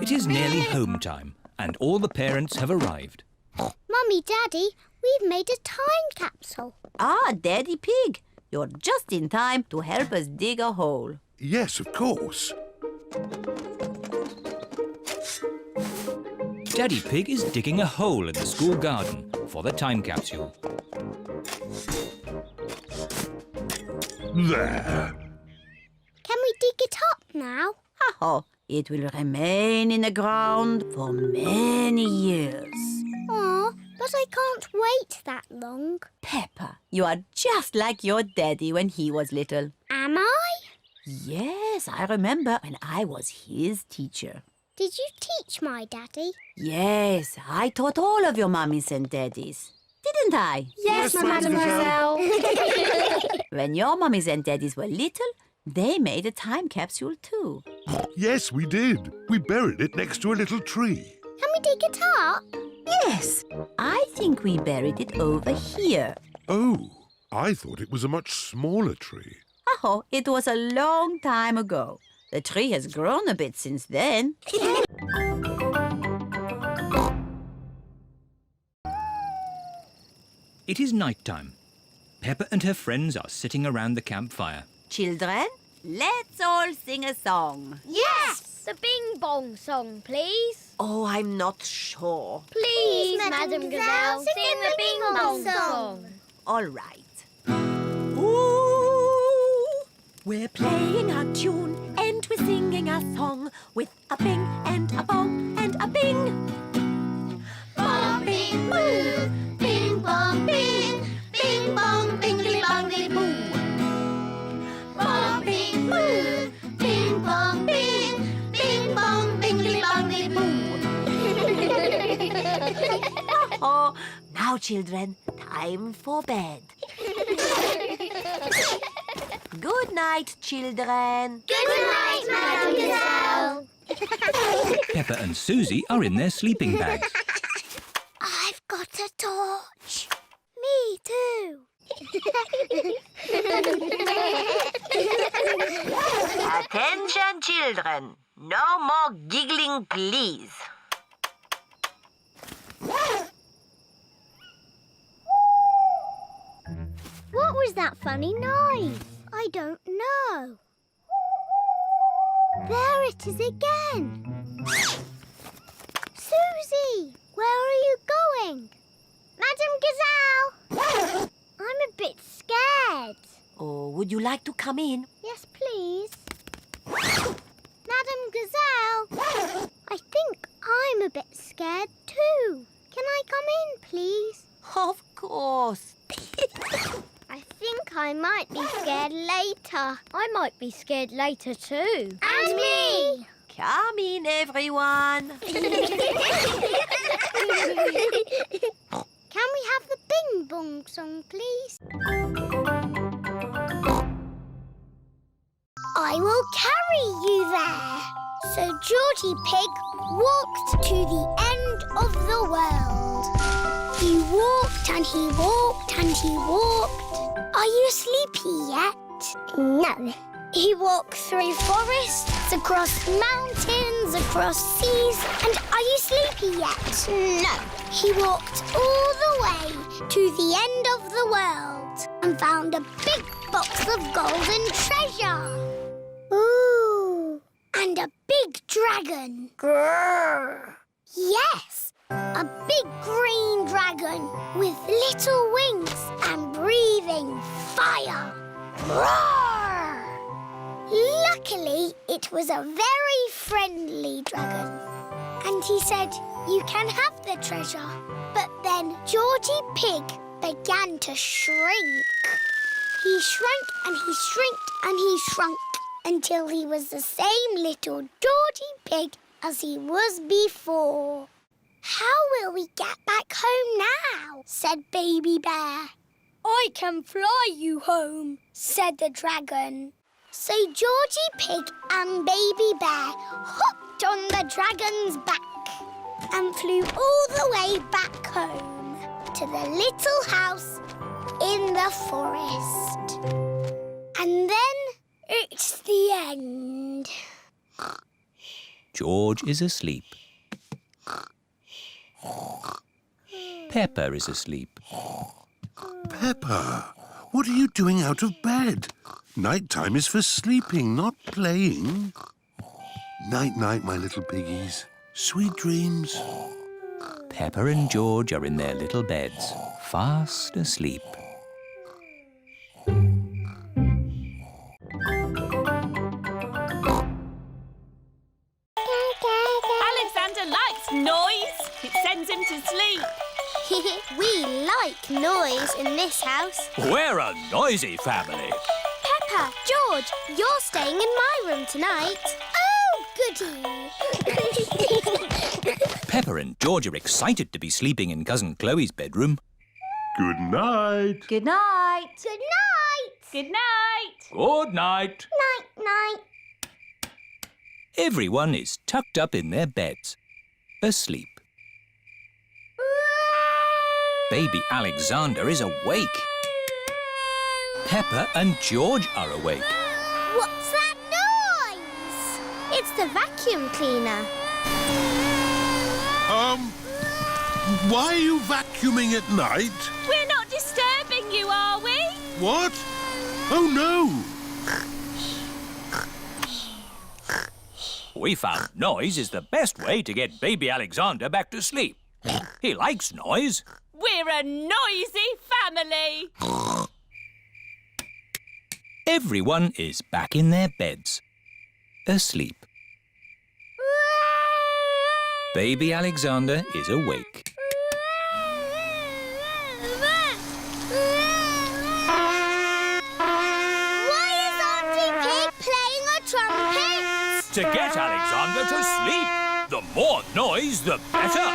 It is nearly home time, and all the parents have arrived. Mummy, Daddy, we've made a time capsule. Ah, Daddy Pig, you're just in time to help us dig a hole. Yes, of course. Daddy Pig is digging a hole in the school garden for the time capsule. There. Can we dig it up now? Oh, it will remain in the ground for many years. Aw, but I can't wait that long. Peppa, you are just like your daddy when he was little. Am I? Yes, I remember when I was his teacher. Did you teach my daddy? Yes, I taught all of your mummies and daddies. Didn't I? Yes, mademoiselle. When your mummies and daddies were little, they made a time capsule too. Yes, we did. We buried it next to a little tree. Can we dig it up? Yes, I think we buried it over here. Oh, I thought it was a much smaller tree. Oh, it was a long time ago. The tree has grown a bit since then. It is night time. Peppa and her friends are sitting around the campfire. Children, let's all sing a song. Yes! The Bing Bong song, please. Oh, I'm not sure. Please, Madam Gazelle, sing the Bing Bong song. All right. Ooh, we're playing a tune and we're singing a song with a bing and a bong and a bing. Bong, bing, boo. Bing, bong, bing. Bing, bong, bingly, bongly, boo. Bong, bing, boo. Bing, bong, bing. Bing, bong, bingly, bongly, boo. Oh, now, children, time for bed. Good night, children. Good night, Madam Gazelle. Peppa and Susie are in their sleeping bags. I've got a torch. Me too. Attention, children. No more giggling, please. What was that funny noise? I don't know. There it is again. Susie, where are you going? Madam Gazelle! I'm a bit scared. Oh, would you like to come in? Yes, please. Madam Gazelle, I think I'm a bit scared too. Can I come in, please? Of course. I think I might be scared later. I might be scared later too. And me! Come in, everyone. Can we have the Bing Bong song, please? I will carry you there. So Georgie Pig walked to the end of the world. He walked and he walked and he walked. Are you sleepy yet? No. He walked through forests, across mountains, across seas. And are you sleepy yet? No. He walked all the way to the end of the world and found a big box of golden treasure. Ooh. And a big dragon. Grrr. Yes, a big green dragon with little wings and breathing fire. Roar! Luckily, it was a very friendly dragon. And he said, you can have the treasure. But then Georgie Pig began to shrink. He shrank and he shrinked and he shrunk until he was the same little Georgie Pig as he was before. How will we get back home now? Said Baby Bear. I can fly you home, said the dragon. So Georgie Pig and Baby Bear hopped on the dragon's back and flew all the way back home to the little house in the forest. And then it's the end. George is asleep. Peppa is asleep. Peppa, what are you doing out of bed? Nighttime is for sleeping, not playing. Night-night, my little piggies. Sweet dreams. Peppa and George are in their little beds, fast asleep. him to sleep. We like noise in this house. We're a noisy family. Peppa, George, you're staying in my room tonight. Oh, goody. Peppa and George are excited to be sleeping in Cousin Chloe's bedroom. Good night. Good night. Good night. Good night. Good night. Night, night. Everyone is tucked up in their beds, asleep. Baby Alexander is awake. Peppa and George are awake. What's that noise? It's the vacuum cleaner. Why are you vacuuming at night? We're not disturbing you, are we? What? Oh, no. We found noise is the best way to get baby Alexander back to sleep. He likes noise. We're a noisy family. Everyone is back in their beds, asleep. Baby Alexander is awake. Why is Auntie Pig playing a trumpet? To get Alexander to sleep. The more noise, the better.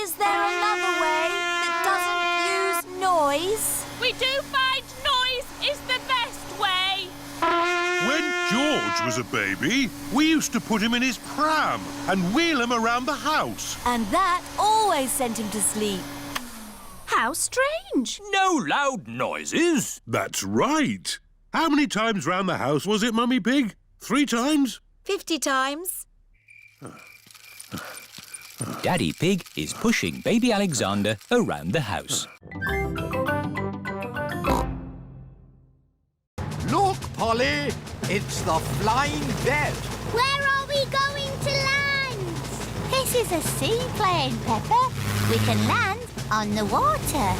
Is there another way that doesn't use noise? We do find noise is the best way. When George was a baby, we used to put him in his pram and wheel him around the house. And that always sent him to sleep. How strange. No loud noises. That's right. How many times round the house was it, Mummy Pig? 3 times? 50 times. Daddy Pig is pushing baby Alexander around the house. Look, Polly, it's the flying bed. Where are we going to land? This is a seaplane, Peppa. We can land on the water.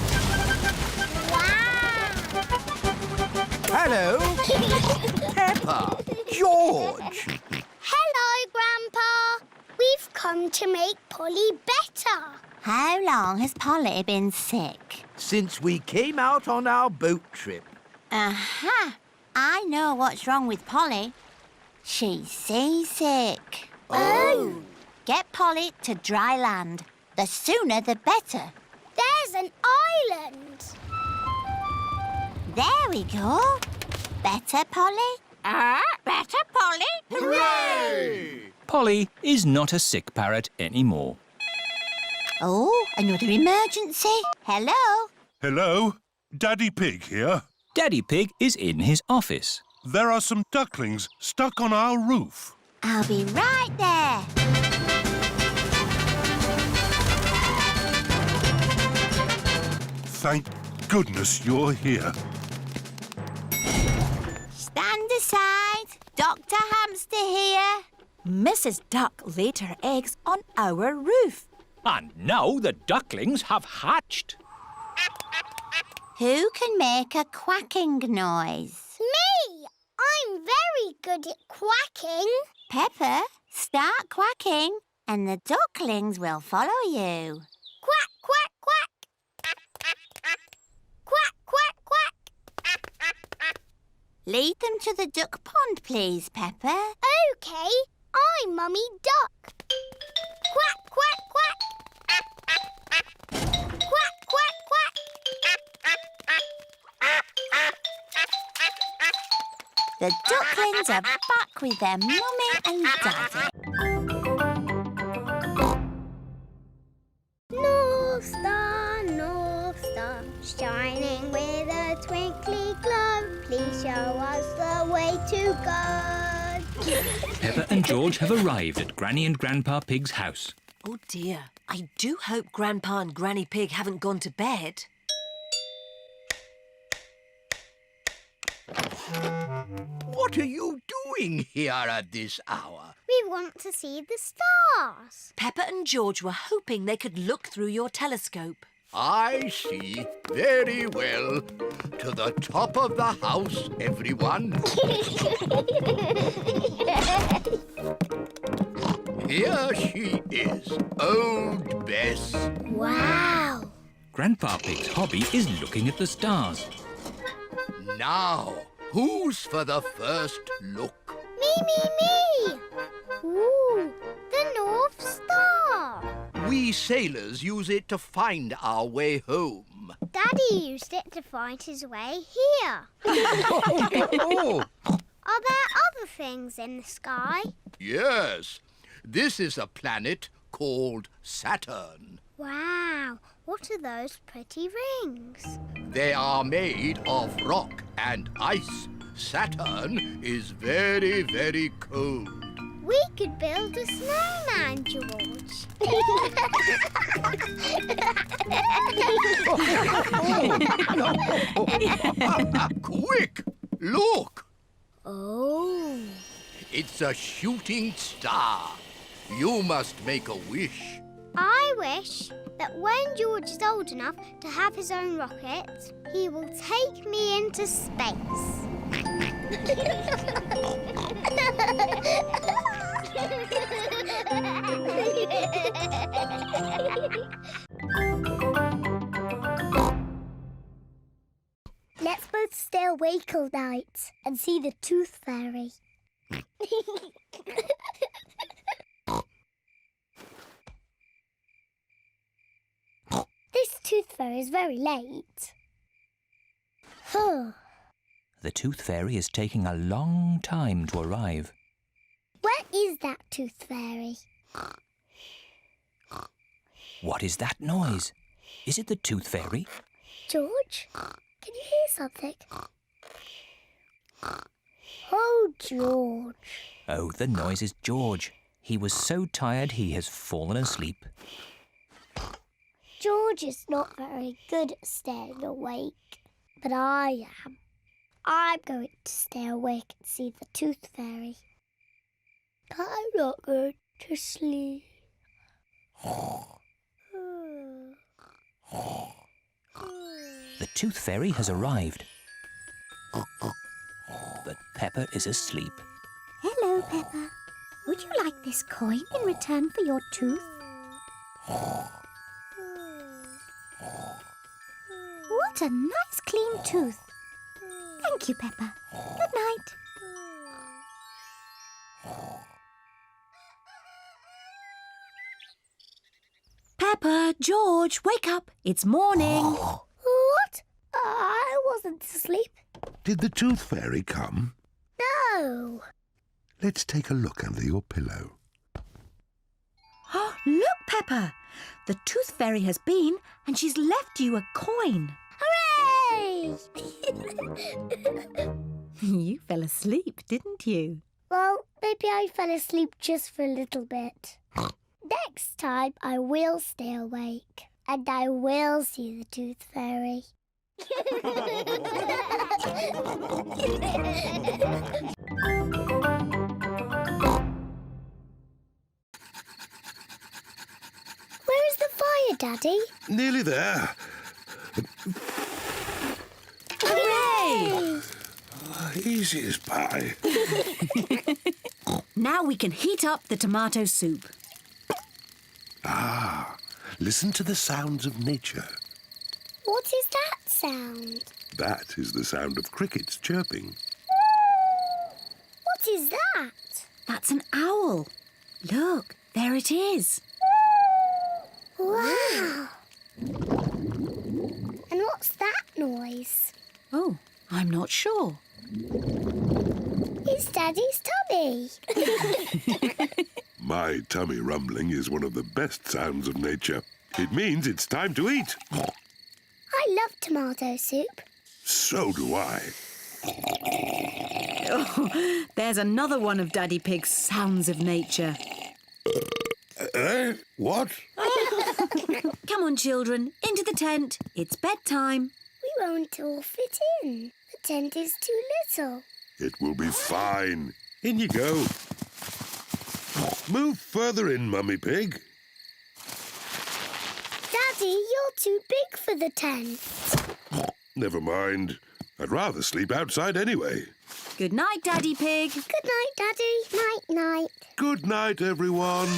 Wow! Hello, Peppa, George. Hello, Grandpa. We've come to make Polly better. How long has Polly been sick? Since we came out on our boat trip. Aha! I know what's wrong with Polly. She's seasick. Oh! Get Polly to dry land. The sooner the better. There's an island. There we go. Better, Polly? Better, Polly? Hooray! Polly is not a sick parrot anymore. Oh, another emergency. Hello? Hello? Daddy Pig here. Daddy Pig is in his office. There are some ducklings stuck on our roof. I'll be right there. Thank goodness you're here. Stand aside. Dr. Hamster here. Mrs. Duck laid her eggs on our roof. And now the ducklings have hatched. Who can make a quacking noise? Me! I'm very good at quacking. Peppa, start quacking and the ducklings will follow you. Quack, quack, quack. Quack, quack, quack. Lead them to the duck pond, please, Peppa. OK. I'm Mummy Duck. Quack, quack, quack. Quack, quack, quack. The ducklings are back with their mummy and daddy. North Star, shining with a twinkly glow. Please show us the way to go. Peppa and George have arrived at Granny and Grandpa Pig's house. Oh dear, I do hope Grandpa and Granny Pig haven't gone to bed. What are you doing here at this hour? We want to see the stars. Peppa and George were hoping they could look through your telescope. I see. Very well. To the top of the house, everyone. Here she is, old Bess. Wow! Grandpa Pig's hobby is looking at the stars. Now, who's for the first look? Me! Ooh, the North Star. We sailors use it to find our way home. Daddy used it to find his way here. Oh, Are there other things in the sky? yes. This is a planet called Saturn. Wow, what are those pretty rings? They are made of rock and ice. Saturn is very, very cold. We could build a snowman, George. Quick, look. Oh. It's a shooting star. You must make a wish. I wish that when George is old enough to have his own rocket, he will take me into space. Let's both stay awake all night and see the Tooth Fairy. This Tooth Fairy is very late. The Tooth Fairy is taking a long time to arrive. Where is that Tooth Fairy? What is that noise? Is it the Tooth Fairy? George, can you hear something? Oh, George. Oh, the noise is George. He was so tired he has fallen asleep. George is not very good at staying awake, but I am. I'm going to stay awake and see the Tooth Fairy. But I'm not going to sleep. The Tooth Fairy has arrived. But Peppa is asleep. Hello, Peppa. Would you like this coin in return for your tooth? What a nice clean tooth. Thank you, Peppa. Good night. Peppa, George, wake up. It's morning. What? I wasn't asleep. Did the Tooth Fairy come? No. Let's take a look under your pillow. Look, Peppa. The Tooth Fairy has been and she's left you a coin. Hooray! You fell asleep, didn't you? Well, maybe I fell asleep just for a little bit. Next time I will stay awake and I will see the Tooth Fairy. Where is the fire, Daddy? Nearly there. Hooray! Easy as pie. Now we can heat up the tomato soup. Ah, listen to the sounds of nature. What is that sound? That is the sound of crickets chirping. What is that? That's an owl. Look, there it is. Wow! And what's that noise? Oh, I'm not sure. It's Daddy's tummy. My tummy rumbling is one of the best sounds of nature. It means it's time to eat. I love tomato soup. So do I. Oh, there's another one of Daddy Pig's sounds of nature. What? Come on, children, into the tent. It's bedtime. We won't all fit in. The tent is too little. It will be fine. In you go. Move further in, Mummy Pig. Daddy, you're too big for the tent. Never mind. I'd rather sleep outside anyway. Good night, Daddy Pig. Good night, Daddy. Night-night. Good night, everyone.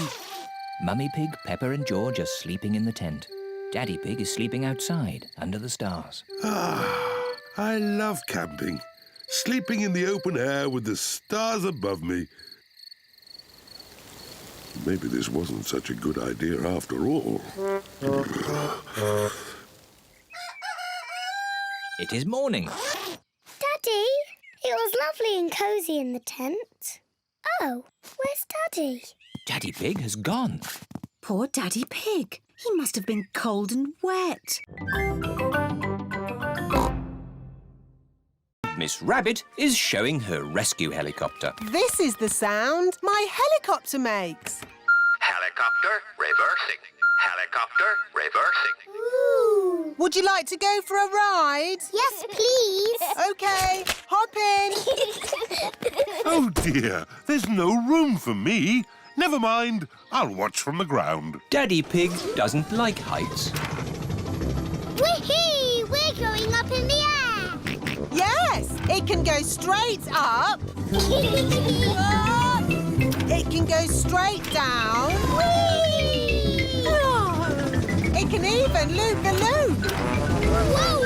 Mummy Pig, Peppa and George are sleeping in the tent. Daddy Pig is sleeping outside, under the stars. Ah, I love camping. Sleeping in the open air with the stars above me. Maybe this wasn't such a good idea after all. It is morning. Daddy, it was lovely and cosy in the tent. Oh, where's Daddy? Daddy Pig has gone. Poor Daddy Pig. He must have been cold and wet. Miss Rabbit is showing her rescue helicopter. This is the sound my helicopter makes. Helicopter reversing. Helicopter reversing. Ooh. Would you like to go for a ride? Yes, please. OK, hop in. Oh, dear. There's no room for me. Never mind. I'll watch from the ground. Daddy Pig doesn't like heights. Whee! We're going up in the air. Yes, it can go straight up. It can go straight down. Whee! It can even loop the loop. Whoa!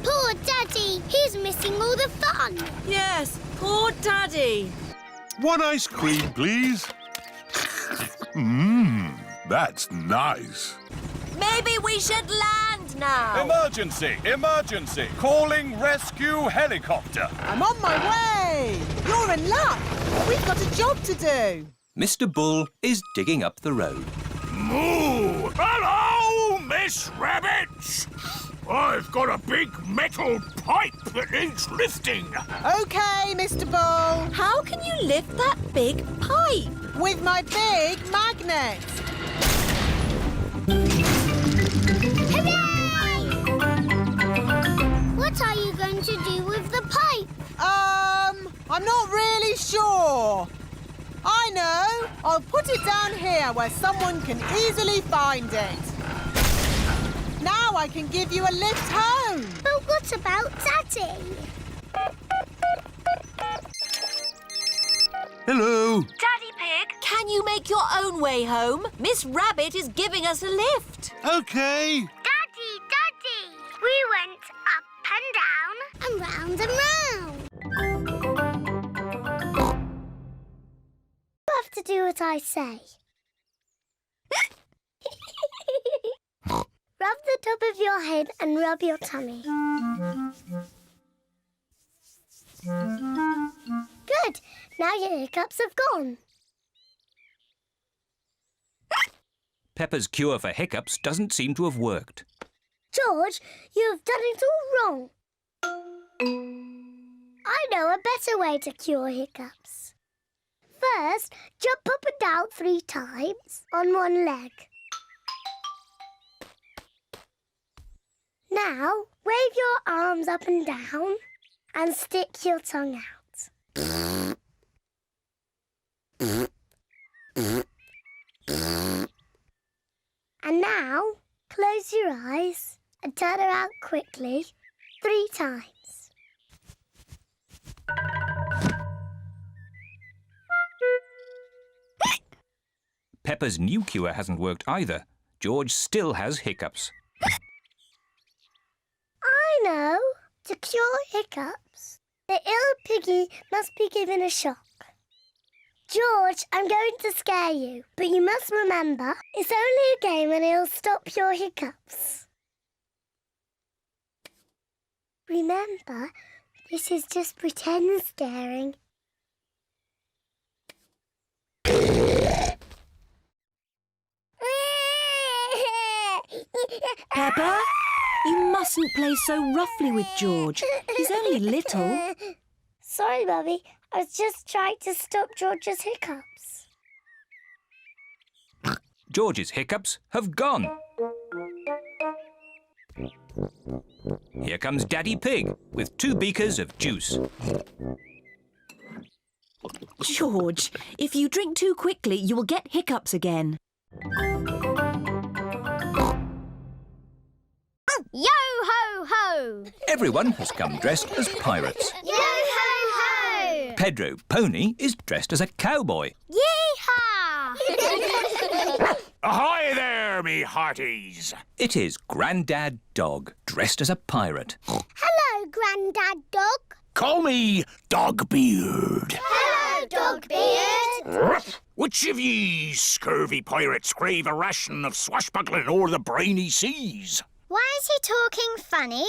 Poor Daddy. He's missing all the fun. Yes, poor Daddy. One ice cream, please. That's nice. Maybe we should land now. Emergency! Emergency! Calling rescue helicopter. I'm on my way. You're in luck. We've got a job to do. Mr. Bull is digging up the road. Moo! Hello, Miss Rabbit! I've got a big metal pipe that needs lifting. OK, Mr. Bull. How can you lift that big pipe? With my big magnet. Hooray! What are you going to do with the pipe? I'm not really sure. I know. I'll put it down here where someone can easily find it. Now I can give you a lift home. But what about Daddy? Hello. Daddy Pig, can you make your own way home? Miss Rabbit is giving us a lift. OK. Daddy! We went up and down and round and round. You have to do what I say. Rub the top of your head and rub your tummy. Good. Now your hiccups have gone. Peppa's cure for hiccups doesn't seem to have worked. George, you have done it all wrong. I know a better way to cure hiccups. First, jump up and down 3 times on one leg. Now, wave your arms up and down and stick your tongue out. And now, close your eyes and turn around quickly 3 times. Peppa's new cure hasn't worked either. George still has hiccups. I know. To cure hiccups, the ill piggy must be given a shock. George, I'm going to scare you, but you must remember, it's only a game and it'll stop your hiccups. Remember, this is just pretend scaring. Peppa, you mustn't play so roughly with George. He's only little. Sorry, Mummy. I was just trying to stop George's hiccups. George's hiccups have gone. Here comes Daddy Pig with 2 beakers of juice. George, if you drink too quickly, you will get hiccups again. Yo-ho-ho! Yo-ho! Everyone has come dressed as pirates. Yo-ho-ho! Pedro Pony is dressed as a cowboy. Yee-haw! Ahoy there, me hearties! It is Grandad Dog, dressed as a pirate. Hello, Grandad Dog. Call me Dogbeard. Hello, Dogbeard. Which of ye scurvy pirates crave a ration of swashbuckling o'er the briny seas? Why is he talking funny?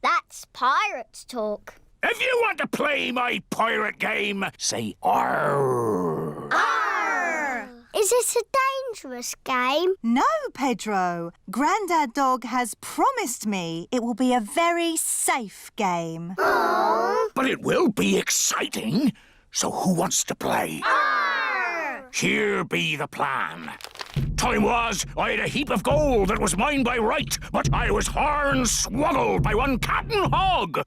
That's pirates talk. If you want to play my pirate game, say arr. Arr! Is it a dangerous game? No, Pedro. Grandad Dog has promised me it will be a very safe game. Aww. But it will be exciting. So who wants to play? Arr! Here be the plan. Time was, I had a heap of gold that was mine by right, but I was horn-swoggled by one Captain Hog.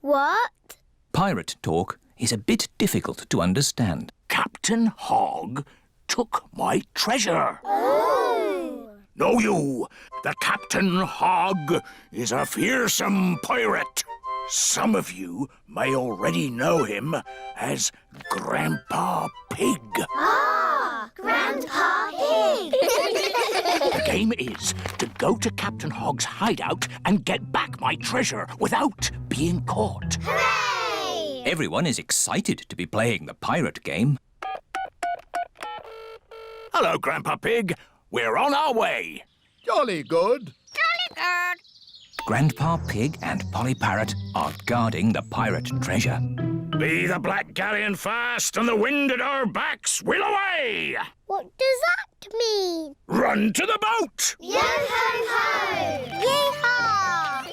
What? Pirate talk is a bit difficult to understand. Captain Hog took my treasure. Oh! Know you that Captain Hog is a fearsome pirate? Some of you may already know him as Grandpa Pig. Ah, Grandpa Pig! The game is to go to Captain Hog's hideout and get back my treasure without being caught. Hooray! Everyone is excited to be playing the pirate game. Hello, Grandpa Pig. We're on our way. Jolly good. Grandpa Pig and Polly Parrot are guarding the pirate treasure. Be the black galleon fast and the wind at our backs, we'll away! What does that mean? Run to the boat! Yo-ho-ho! Yee-haw!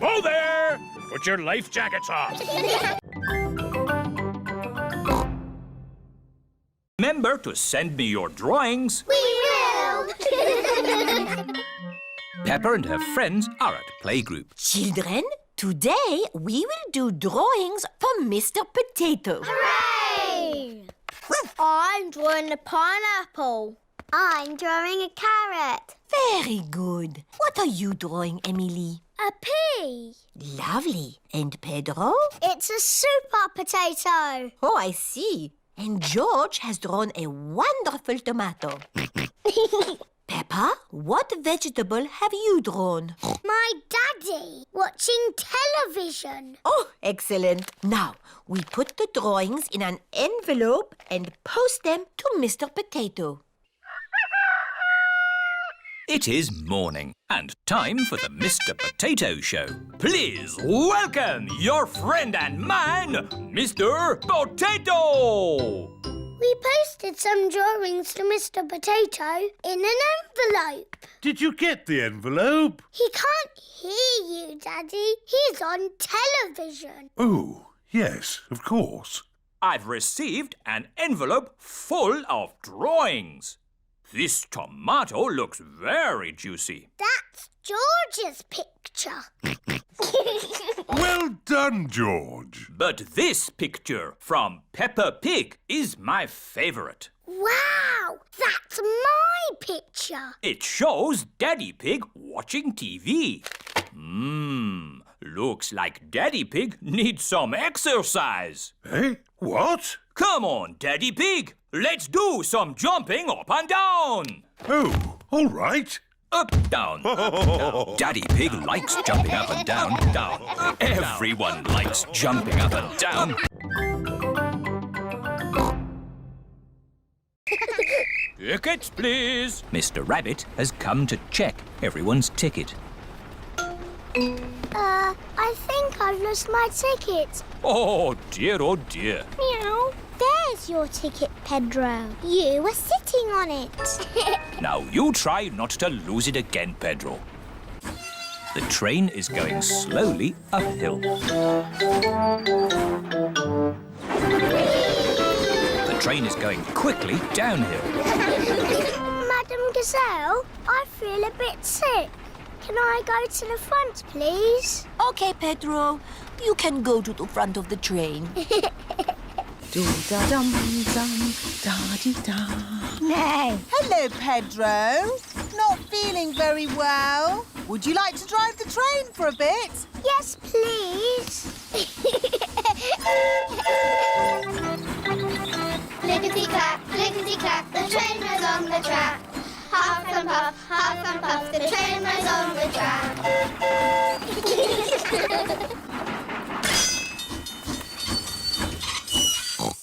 Whoa there! Put your life jackets on. Remember to send me your drawings. We will! Peppa and her friends are at playgroup. Children, today we will do drawings for Mr. Potato. Hooray! I'm drawing a pineapple. I'm drawing a carrot. Very good. What are you drawing, Emily? A pea. Lovely. And Pedro? It's a super potato. Oh, I see. And George has drawn a wonderful tomato. Peppa, what vegetable have you drawn? My daddy watching television. Oh, excellent. Now, we put the drawings in an envelope and post them to Mr. Potato. It is morning and time for the Mr. Potato Show. Please welcome your friend and mine, Mr. Potato! We posted some drawings to Mr. Potato in an envelope. Did you get the envelope? He can't hear you, Daddy. He's on television. Oh, yes, of course. I've received an envelope full of drawings. This tomato looks very juicy. That's George's picture. Well done, George. But this picture from Peppa Pig is my favorite. Wow, that's my picture. It shows Daddy Pig watching TV. Looks like Daddy Pig needs some exercise. Eh? What? Come on, Daddy Pig. Let's do some jumping up and down. Oh, all right. Up, down, down. Daddy Pig likes jumping up and down, down. Everyone likes jumping up and down. Tickets, please. Mr. Rabbit has come to check everyone's ticket. I think I've lost my ticket. Oh, dear, oh, dear. Meow. There's your ticket, Pedro. You were sitting on it. Now, you try not to lose it again, Pedro. The train is going slowly uphill. The train is going quickly downhill. Madam Gazelle, I feel a bit sick. Can I go to the front, please? Okay, Pedro. You can go to the front of the train. Nay. Hello, Pedro. Not feeling very well. Would you like to drive the train for a bit? Yes, please. Clickety-clack, clickety-clack, the train runs on the track. Huff and puff, the train runs on the track.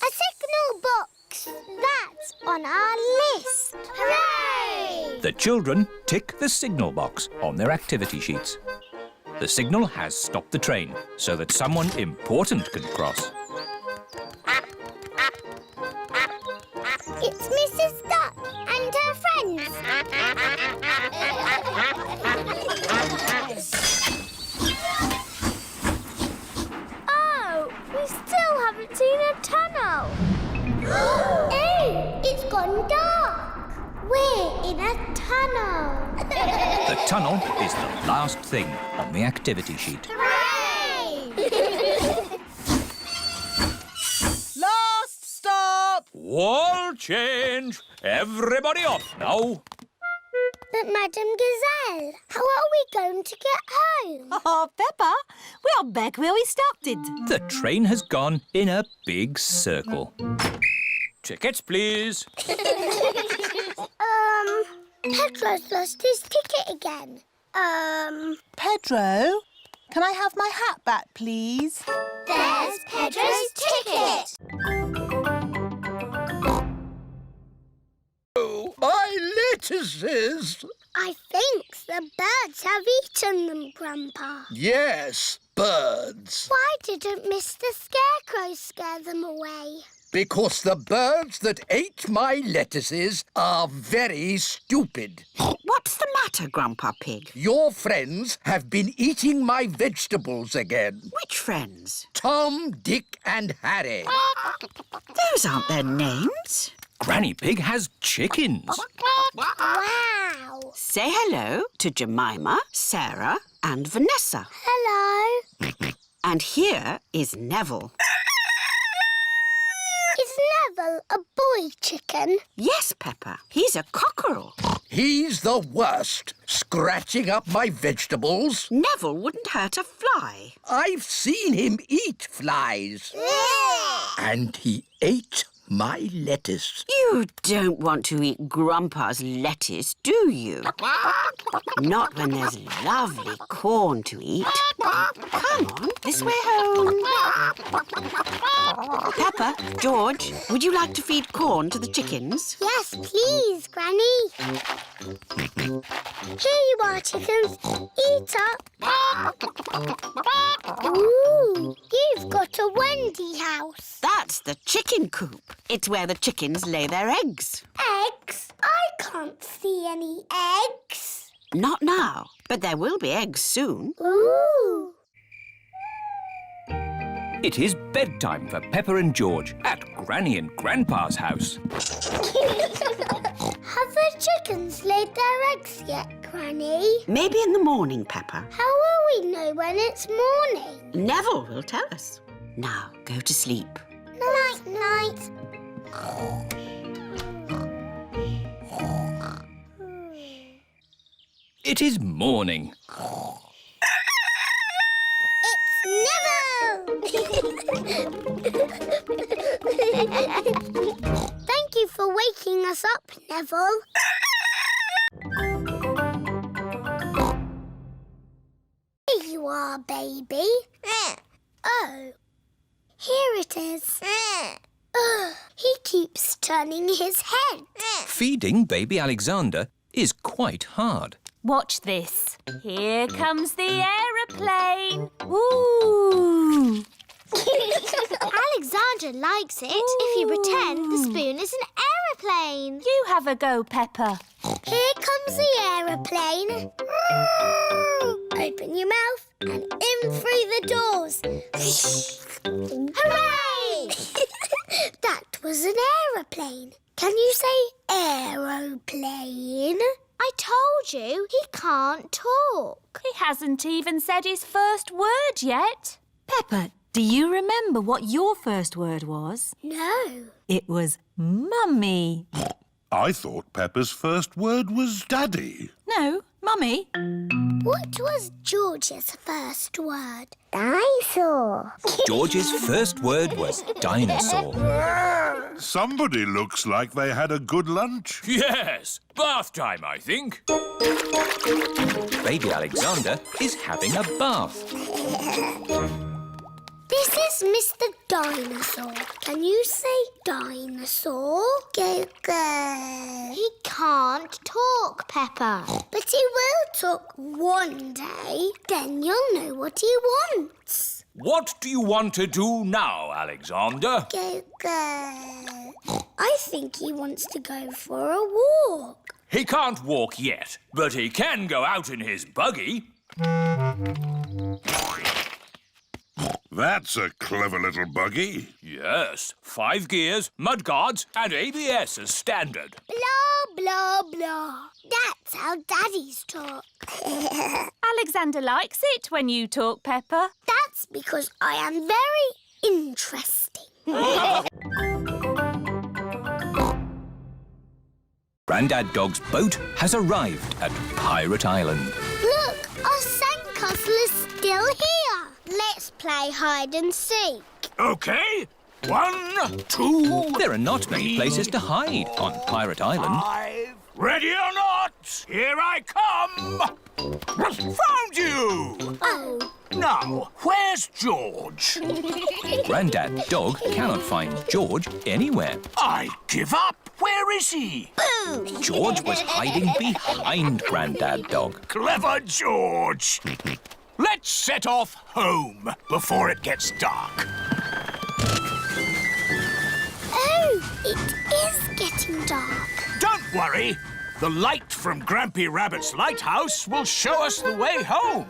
A signal box. That's on our list. Hooray! The children tick the signal box on their activity sheets. The signal has stopped the train so that someone important can cross. It's Mrs. Duck and her friends. Oh, we still haven't seen a tunnel. Oh, it's gone dark. We're in a tunnel. The tunnel is the last thing on the activity sheet. Hooray! Last stop! Wall change! Everybody off now! But Madam Gazelle, how are we going to get home? Oh, Peppa, we are back where we started. The train has gone in a big circle. Tickets, please. Pedro's lost his ticket again. Pedro, can I have my hat back, please? There's Pedro's ticket. Oh, my lettuces! I think the birds have eaten them, Grandpa. Yes, birds. Why didn't Mr. Scarecrow scare them away? Because the birds that ate my lettuces are very stupid. What's the matter, Grandpa Pig? Your friends have been eating my vegetables again. Which friends? Tom, Dick and Harry. Those aren't their names. Granny Pig has chickens. Wow! Say hello to Jemima, Sarah and Vanessa. Hello. And here is Neville. Is Neville a boy chicken? Yes, Peppa. He's a cockerel. He's the worst, scratching up my vegetables. Neville wouldn't hurt a fly. I've seen him eat flies. And he ate my lettuce. You don't want to eat Grandpa's lettuce, do you? Not when there's lovely corn to eat. Come on, this way home. Peppa, George, would you like to feed corn to the chickens? Yes, please, Granny. Here you are, chickens. Eat up. Ooh, you've got a Wendy house. That's the chicken coop. It's where the chickens lay their eggs. Eggs? I can't see any eggs. Not now, but there will be eggs soon. Ooh. It is bedtime for Peppa and George at Granny and Grandpa's house. Have the chickens laid their eggs yet, Granny? Maybe in the morning, Peppa. How will we know when it's morning? Neville will tell us. Now, go to sleep. Night, night. It is morning. Thank you for waking us up, Neville. Here you are, baby. Oh, here it is. He keeps turning his head. Feeding baby Alexander is quite hard. Watch this. Here comes the aeroplane. Ooh! Alexander likes it if you pretend the spoon is an aeroplane. You have a go, Peppa. Here comes the aeroplane. Open your mouth and in through the doors. Hooray! That was an aeroplane. Can you say aeroplane? I told you he can't talk. He hasn't even said his first word yet. Peppa, do you remember what your first word was? No. It was Mummy. I thought Peppa's first word was Daddy. No, Mummy. What was George's first word? Dinosaur. George's first word was dinosaur. Somebody looks like they had a good lunch. Yes, bath time, I think. Baby Alexander is having a bath. This is Mr. Dinosaur. Can you say dinosaur? Go, go. He can't talk, Peppa. But he will talk one day. Then you'll know what he wants. What do you want to do now, Alexander? Go, go. I think he wants to go for a walk. He can't walk yet, but he can go out in his buggy. That's a clever little buggy. Yes, 5 gears, mudguards and ABS as standard. Blah, blah, blah. That's how daddies talk. Alexander likes it when you talk, Peppa. That's because I am very interesting. Grandad Dog's boat has arrived at Pirate Island. Look, our sandcastle is still here. Let's play hide and seek. OK. 1, 2... There are not many places to hide on Pirate Island. 5. Ready or not, here I come! Found you! Oh. Now, where's George? Grandad Dog cannot find George anywhere. I give up. Where is he? Boo! George was hiding behind Grandad Dog. Clever George. Let's set off home before it gets dark. Oh, it is getting dark. Don't worry. The light from Grampy Rabbit's lighthouse will show us the way home.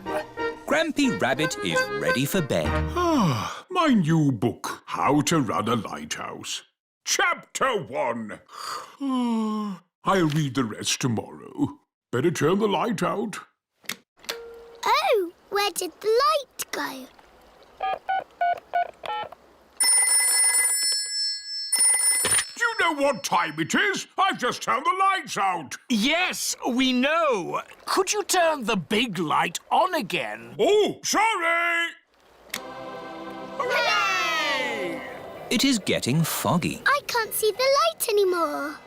Grampy Rabbit is ready for bed. My new book, How to Run a Lighthouse. Chapter 1. I'll read the rest tomorrow. Better turn the light out. Oh, where did the light go? Do you know what time it is? I've just turned the lights out. Yes, we know. Could you turn the big light on again? Oh, sorry! Hooray! It is getting foggy. I can't see the light anymore.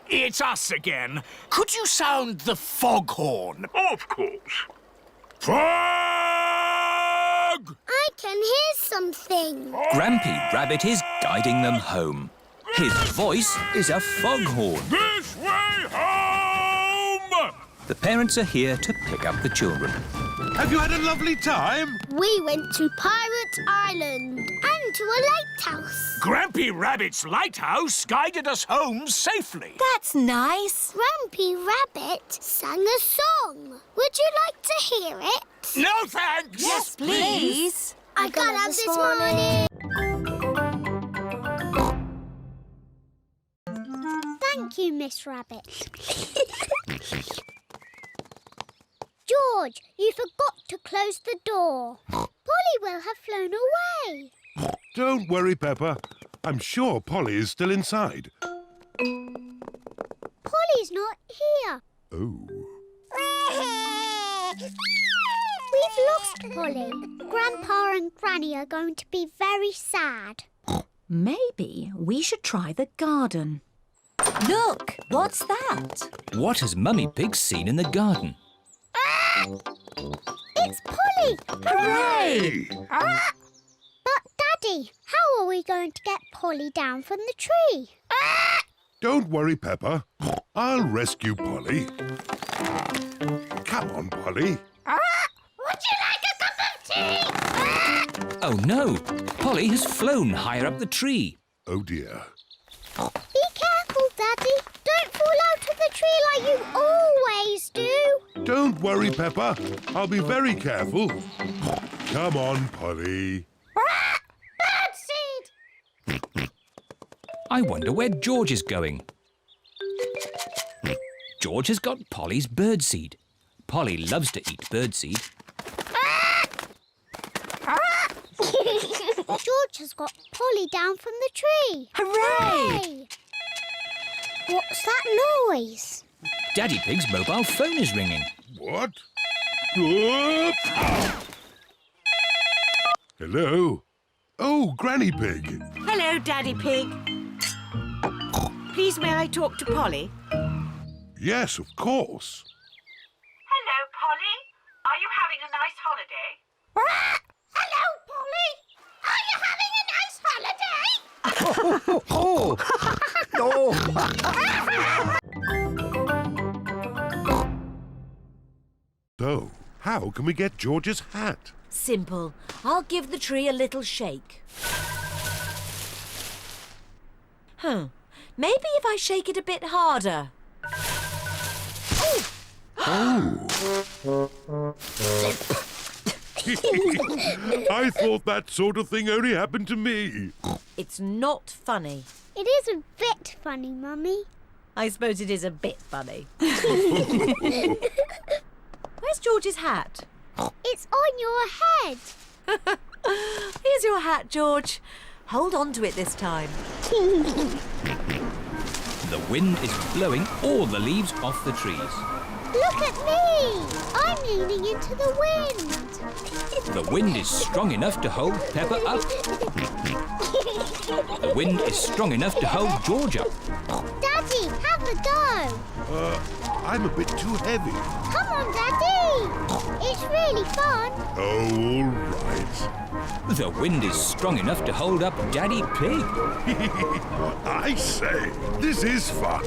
It's us again. Could you sound the foghorn? Of course. Fog! I can hear something. Grampy Rabbit is guiding them home. His voice is a foghorn. This way home! The parents are here to pick up the children. Have you had a lovely time? We went to Pirate Island and to a lighthouse. Grampy Rabbit's lighthouse guided us home safely. That's nice. Grampy Rabbit sang a song. Would you like to hear it? No thanks! Yes, please. I got up this morning. Thank you, Miss Rabbit. George, you forgot to close the door. Polly will have flown away. Don't worry, Peppa. I'm sure Polly is still inside. Polly's not here. Oh. We've lost Polly. Grandpa and Granny are going to be very sad. Maybe we should try the garden. Look, what's that? What has Mummy Pig seen in the garden? It's Polly! Hooray! But, Daddy, how are we going to get Polly down from the tree? Don't worry, Peppa. I'll rescue Polly. Come on, Polly. Would you like a cup of tea? Oh no! Polly has flown higher up the tree. Oh dear. Be careful, Daddy. Don't fall out of the tree like you always do. Don't worry, Peppa. I'll be very careful. Come on, Polly. Birdseed! I wonder where George is going. George has got Polly's birdseed. Polly loves to eat birdseed. George has got Polly down from the tree. Hooray! What's that noise? Daddy Pig's mobile phone is ringing. What? Whoop! Hello? Oh, Granny Pig. Hello, Daddy Pig. Please, may I talk to Polly? Yes, of course. Hello, Polly. Are you having a nice holiday? Hello, Polly. Are you having a nice holiday? So, how can we get George's hat? Simple. I'll give the tree a little shake. Maybe if I shake it a bit harder. Oh! I thought that sort of thing only happened to me. It's not funny. It is a bit funny, Mummy. I suppose it is a bit funny. Where's George's hat? It's on your head. Here's your hat, George. Hold on to it this time. The wind is blowing all the leaves off the trees. Look at me. I'm leaning into the wind. The wind is strong enough to hold Peppa up. The wind is strong enough to hold George up. Daddy, have a go. I'm a bit too heavy. Come on, Daddy. It's really fun. Oh, all right. The wind is strong enough to hold up Daddy Pig. I say, this is fun.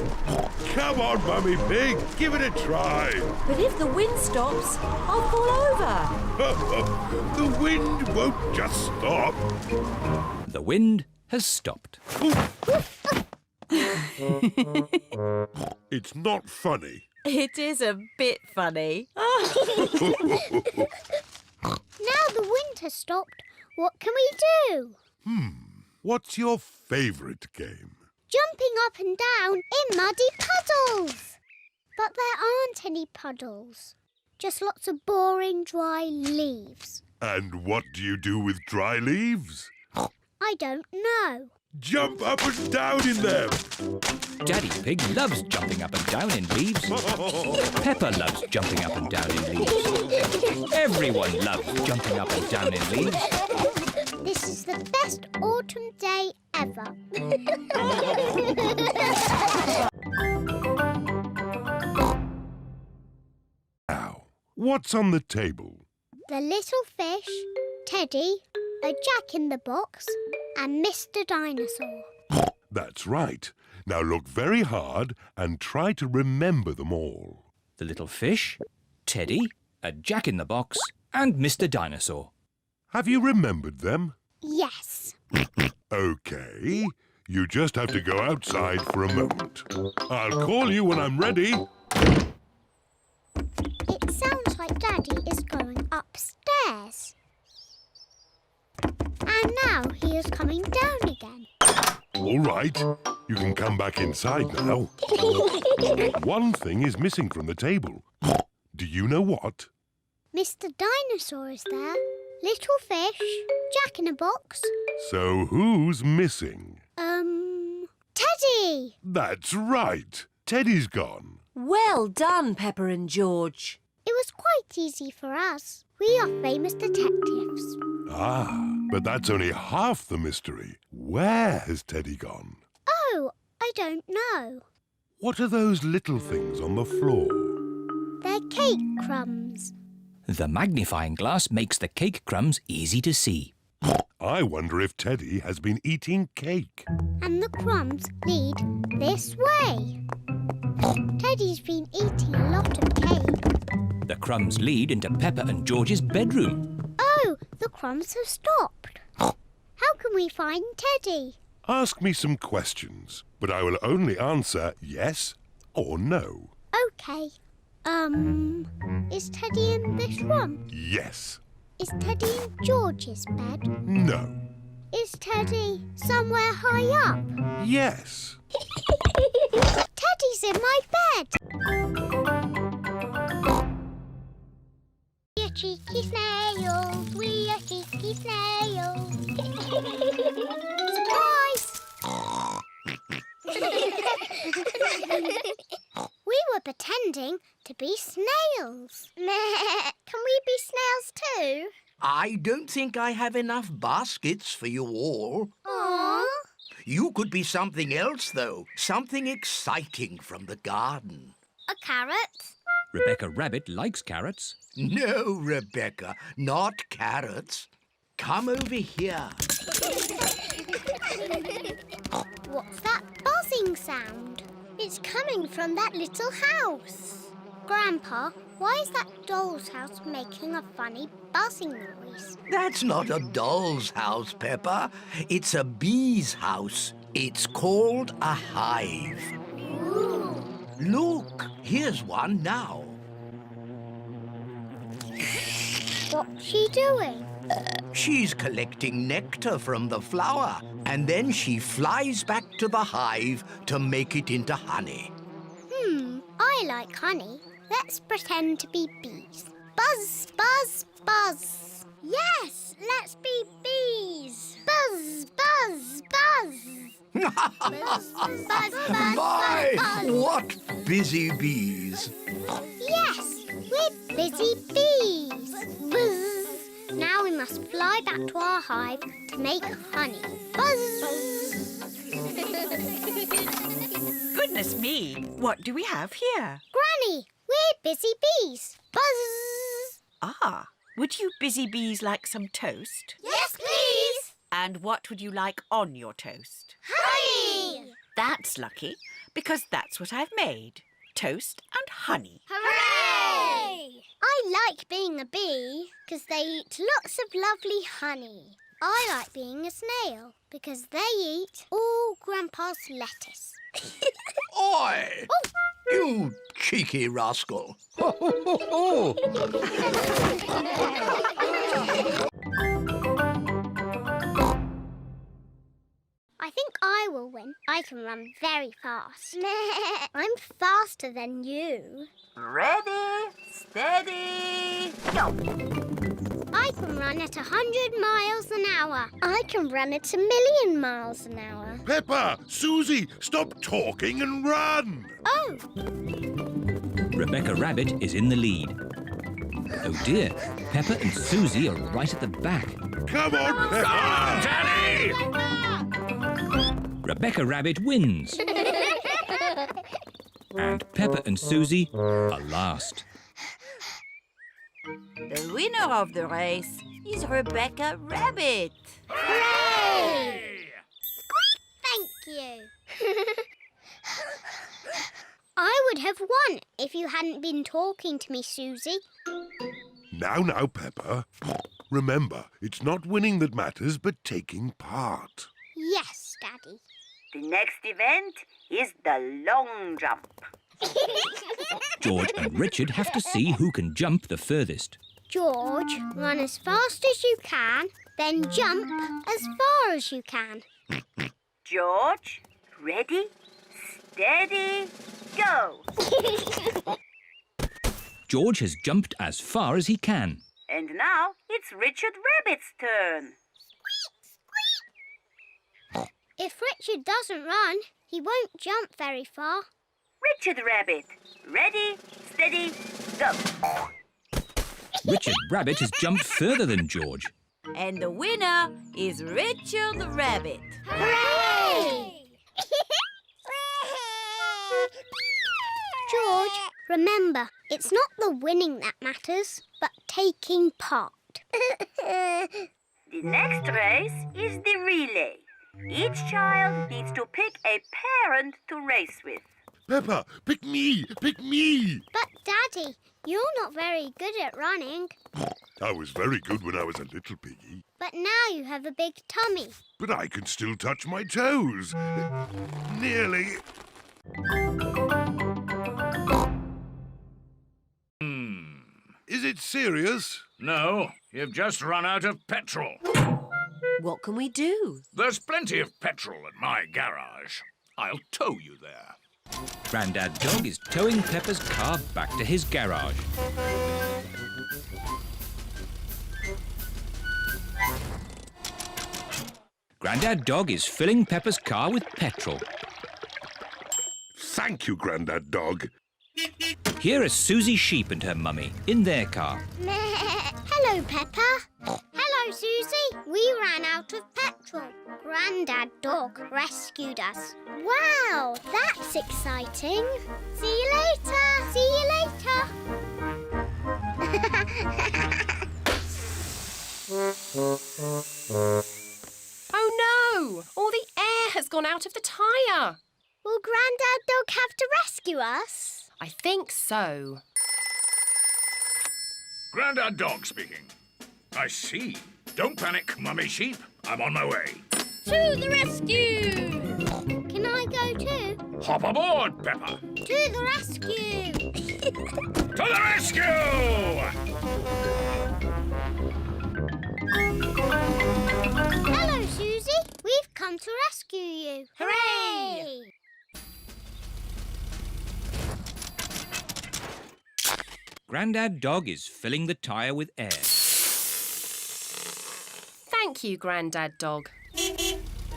Come on, Mummy Pig, give it a try. But if the wind stops, I'll fall over. The wind won't just stop. The wind has stopped. It's not funny. It is a bit funny. Now the wind has stopped, what can we do? What's your favourite game? Jumping up and down in muddy puddles. But there aren't any puddles. Just lots of boring, dry leaves. And what do you do with dry leaves? I don't know. Jump up and down in them. Daddy Pig loves jumping up and down in leaves. Peppa loves jumping up and down in leaves. Everyone loves jumping up and down in leaves. This is the best autumn day ever. Now, what's on the table? The little fish, Teddy, a jack-in-the-box, and Mr. Dinosaur. That's right. Now look very hard and try to remember them all. The little fish, Teddy, a jack-in-the-box, and Mr. Dinosaur. Have you remembered them? Yes. OK. You just have to go outside for a moment. I'll call you when I'm ready. It sounds like Daddy is going upstairs. And now he is coming down again. All right. You can come back inside now. One thing is missing from the table. Do you know what? Mr. Dinosaur is there. Little fish, jack-in-a-box. So who's missing? Teddy! That's right. Teddy's gone. Well done, Peppa and George. It was quite easy for us. We are famous detectives. Ah, but that's only half the mystery. Where has Teddy gone? Oh, I don't know. What are those little things on the floor? They're cake crumbs. The magnifying glass makes the cake crumbs easy to see. I wonder if Teddy has been eating cake. And the crumbs lead this way. Teddy's been eating a lot of cake. The crumbs lead into Peppa and George's bedroom. Oh, the crumbs have stopped. How can we find Teddy? Ask me some questions, but I will only answer yes or no. OK. Is Teddy in this room? Yes. Is Teddy in George's bed? No. Is Teddy somewhere high up? Yes. Teddy's in my bed. We are cheeky snails. We are cheeky snails. Surprise! We were pretending to be snails. Can we be snails too? I don't think I have enough baskets for you all. Aww. You could be something else, though. Something exciting from the garden. A carrot? Rebecca Rabbit likes carrots. No, Rebecca, not carrots. Come over here. What's that buzzing sound? It's coming from that little house. Grandpa, why is that doll's house making a funny buzzing noise? That's not a doll's house, Peppa. It's a bee's house. It's called a hive. Ooh. Look, here's one now. What's she doing? She's collecting nectar from the flower, and then she flies back to the hive to make it into honey. I like honey. Let's pretend to be bees. Buzz, buzz, buzz. Yes, let's be bees. Buzz, buzz, buzz. Buzz, buzz, buzz, My, buzz. what busy bees! Yes, we're busy bees. Buzz. Now we must fly back to our hive to make honey. Buzz. Goodness me, what do we have here? Granny, we're busy bees. Buzz. Ah, would you busy bees like some toast? Yes, please. And what would you like on your toast? Honey. That's lucky, because that's what I've made. Toast and honey. Hooray! I like being a bee because they eat lots of lovely honey. I like being a snail because they eat all Grandpa's lettuce. Oi! Oh. You cheeky rascal. I think I will win. I can run very fast. I'm faster than you. Ready, steady, go. I can run at 100 miles an hour. I can run at 1,000,000 miles an hour. Peppa, Susie, stop talking and run! Oh, Rebecca Rabbit is in the lead. Oh dear, Peppa and Susie are right at the back. Come on, Peppa! Daddy! Rebecca Rabbit wins. And Peppa and Susie are last. The winner of the race is Rebecca Rabbit. hooray! Thank you. I would have won if you hadn't been talking to me, Susie. Now, Peppa. Remember, it's not winning that matters, but taking part. Yes, Daddy. The next event is the long jump. George and Richard have to see who can jump the furthest. George, run as fast as you can, then jump as far as you can. George, ready, steady, go. George has jumped as far as he can. And now it's Richard Rabbit's turn. If Richard doesn't run, he won't jump very far. Richard Rabbit, ready, steady, go. Richard Rabbit has jumped further than George. And the winner is Richard Rabbit. Hooray! George, remember, it's not the winning that matters, but taking part. The next race is the relay. Each child needs to pick a parent to race with. Peppa, pick me! Pick me! But, Daddy, you're not very good at running. I was very good when I was a little piggy. But now you have a big tummy. But I can still touch my toes. Nearly. Is it serious? No, you've just run out of petrol. What can we do? There's plenty of petrol at my garage. I'll tow you there. Grandad Dog is towing Peppa's car back to his garage. Grandad Dog is filling Peppa's car with petrol. Thank you, Grandad Dog. Here are Susie Sheep and her mummy in their car. Hello, Peppa. Hello, Susie. We ran out of petrol. Grandad Dog rescued us. Wow, that's exciting. See you later. See you later. Oh no! All the air has gone out of the tyre. Will Grandad Dog have to rescue us? I think so. Grandad Dog speaking. I see. Don't panic, Mummy Sheep. I'm on my way. To the rescue! Can I go too? Hop aboard, Peppa. To the rescue! To the rescue! Hello, Susie. We've come to rescue you. Hooray! Grandad Dog is filling the tyre with air. Thank you, Grandad Dog.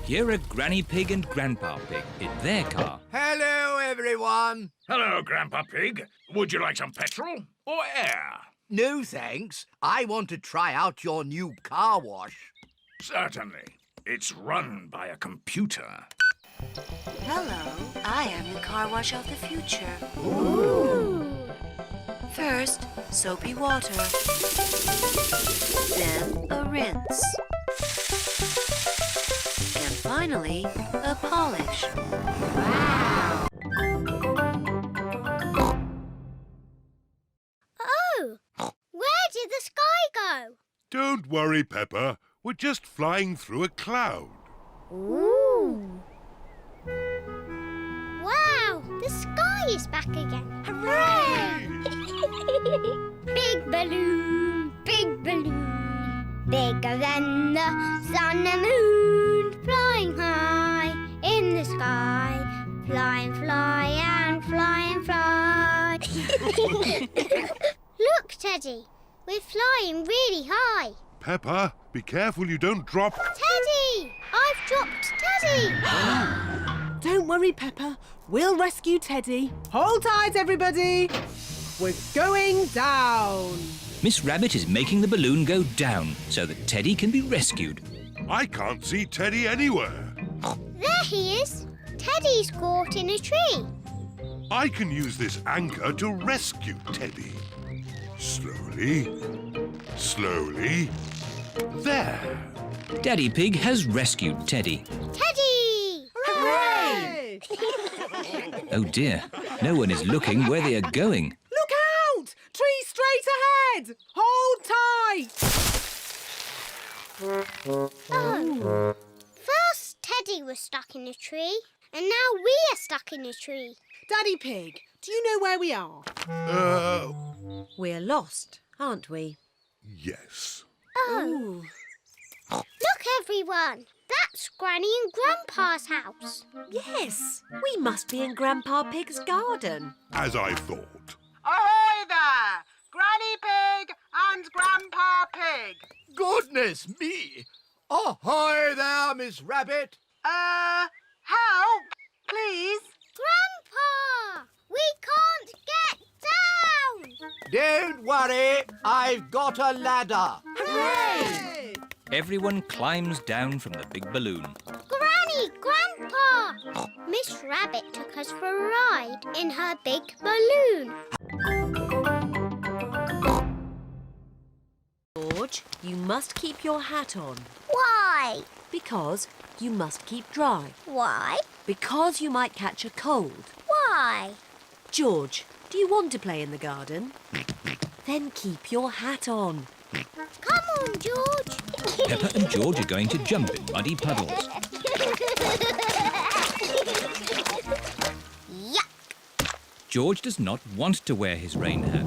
Here are Granny Pig and Grandpa Pig in their car. Hello, everyone. Hello, Grandpa Pig. Would you like some petrol or air? No, thanks. I want to try out your new car wash. Certainly. It's run by a computer. Hello, I am the car wash of the future. Ooh. First, soapy water. Then a rinse. And finally, a polish. Wow! Oh! Where did the sky go? Don't worry, Peppa. We're just flying through a cloud. Ooh! Wow! The sky is back again. Hooray! Big balloon, bigger than the sun and moon, flying high in the sky, fly and fly and fly and fly. Look, Teddy, we're flying really high. Peppa, be careful you don't drop... Teddy! I've dropped Teddy! Don't worry, Peppa. We'll rescue Teddy. Hold tight, everybody. We're going down. Miss Rabbit is making the balloon go down so that Teddy can be rescued. I can't see Teddy anywhere. There he is. Teddy's caught in a tree. I can use this anchor to rescue Teddy. Slowly, slowly. There. Daddy Pig has rescued Teddy. Teddy! Hooray! Oh dear, no one is looking where they are going. Look out! Tree straight ahead! Hold tight! Oh. First, Teddy was stuck in a tree, and now we are stuck in a tree. Daddy Pig, do you know where we are? We're lost, aren't we? Yes. Oh. Look, everyone. That's Granny and Grandpa's house. Yes, we must be in Grandpa Pig's garden. As I thought. Ahoy there! Granny Pig and Grandpa Pig. Goodness me! Ahoy there, Miss Rabbit. Help, please. Grandpa! We can't get down! Don't worry, I've got a ladder. Hooray! Everyone climbs down from the big balloon. Granny, Grandpa! Miss Rabbit took us for a ride in her big balloon. George, you must keep your hat on. Why? Because you must keep dry. Why? Because you might catch a cold. Why? George, do you want to play in the garden? Then keep your hat on. Come on, George. Peppa and George are going to jump in muddy puddles. Yuck! George does not want to wear his rain hat.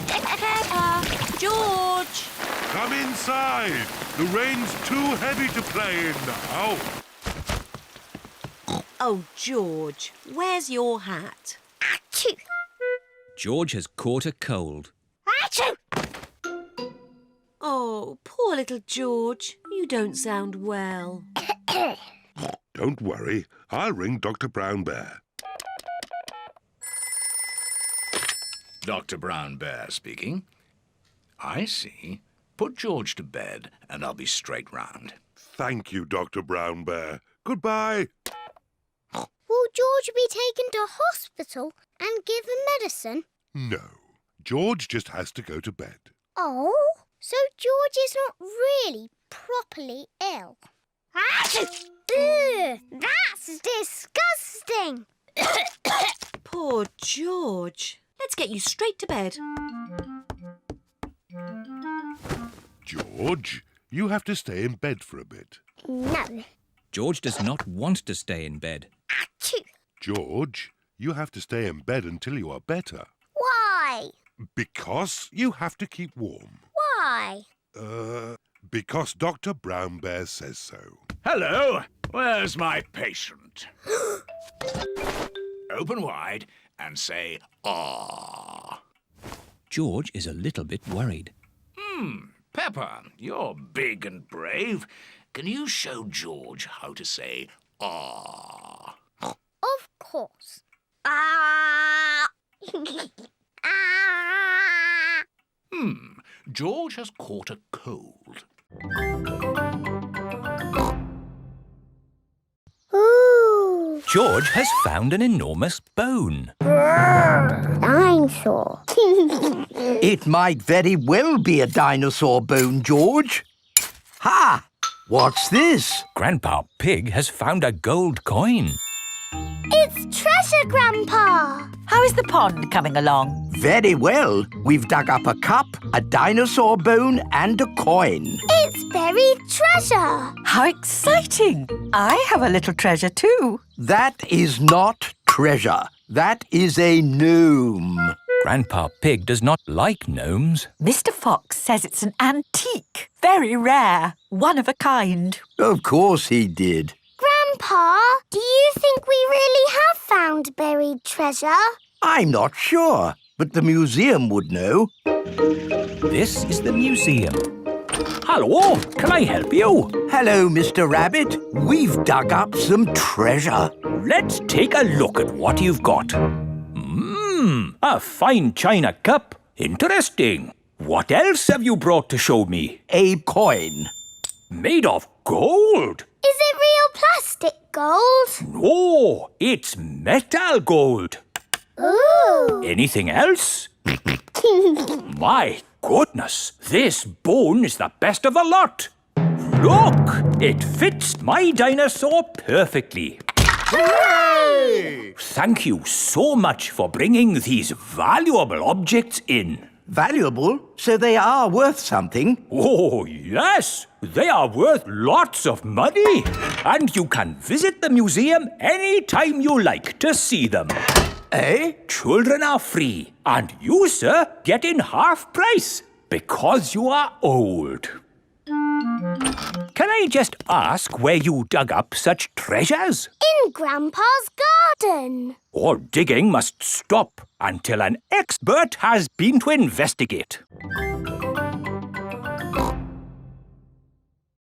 Peppa! George! Come inside. The rain's too heavy to play in now. Oh, George, where's your hat? Achoo! George has caught a cold. Achoo! Oh, poor little George. You don't sound well. Don't worry. I'll ring Dr. Brown Bear. Dr. Brown Bear speaking. I see. Put George to bed and I'll be straight round. Thank you, Dr. Brown Bear. Goodbye. Will George be taken to hospital and given medicine? No, George just has to go to bed. Oh, so George is not really properly ill. Ugh, that's disgusting. Poor George. Let's get you straight to bed. George, you have to stay in bed for a bit. No. George does not want to stay in bed. Achoo. George, you have to stay in bed until you are better. Why? Because you have to keep warm. Why? Because Dr. Brown Bear says so. Hello, where's my patient? Open wide and say, "Ah." George is a little bit worried. Peppa, you're big and brave. Can you show George how to say, "Ah"? Of course. Ah. Ah. George has caught a cold. Ooh. George has found an enormous bone. Dinosaur. It might very well be a dinosaur bone, George. Ha! What's this? Grandpa Pig has found a gold coin. It's treasure, Grandpa. How is the pond coming along? Very well. We've dug up a cup, a dinosaur bone and a coin. It's buried treasure. How exciting! I have a little treasure too. That is not treasure. That is a gnome. Grandpa Pig does not like gnomes. Mr. Fox says it's an antique, very rare, one of a kind. Of course he did. Grandpa, do you think we really have found buried treasure? I'm not sure, but the museum would know. This is the museum. Hello, can I help you? Hello, Mr. Rabbit. We've dug up some treasure. Let's take a look at what you've got. A fine china cup. Interesting. What else have you brought to show me? A coin. Made of gold? Is it real plastic gold? No, it's metal gold. Ooh. Anything else? My goodness, this bone is the best of the lot. Look, it fits my dinosaur perfectly. Hooray! Thank you so much for bringing these valuable objects in. Valuable? So they are worth something? Oh, yes. They are worth lots of money. And you can visit the museum any time you like to see them. Eh? Children are free. And you, sir, get in half price because you are old. Can I just ask where you dug up such treasures? In Grandpa's garden. All digging must stop until an expert has been to investigate.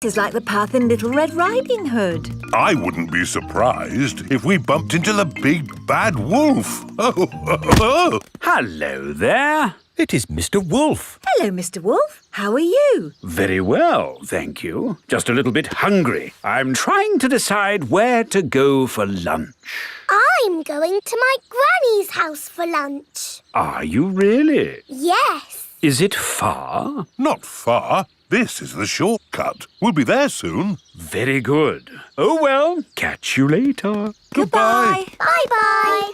It is like the path in Little Red Riding Hood. I wouldn't be surprised if we bumped into the big bad wolf. Oh. Hello there. It is Mr. Wolf. Hello, Mr. Wolf. How are you? Very well, thank you. Just a little bit hungry. I'm trying to decide where to go for lunch. I'm going to my granny's house for lunch. Are you really? Yes. Is it far? Not far. This is the shortcut. We'll be there soon. Very good. Oh, well, catch you later. Goodbye. Bye-bye.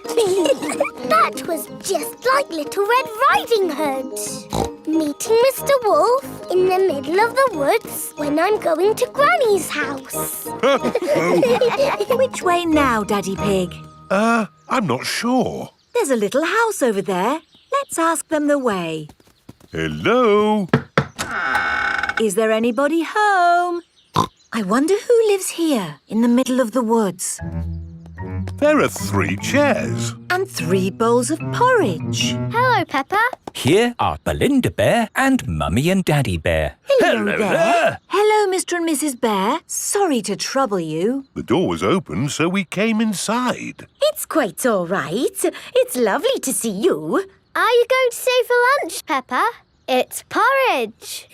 That was just like Little Red Riding Hood. Meeting Mr. Wolf in the middle of the woods when I'm going to Granny's house. Which way now, Daddy Pig? I'm not sure. There's a little house over there. Let's ask them the way. Hello? Is there anybody home? I wonder who lives here in the middle of the woods. There are 3 chairs. And 3 bowls of porridge. Hello, Peppa. Here are Belinda Bear and Mummy and Daddy Bear. Hello there. Hello, Mr. and Mrs. Bear. Sorry to trouble you. The door was open, so we came inside. It's quite all right. It's lovely to see you. are you going to say for lunch, Peppa? It's porridge.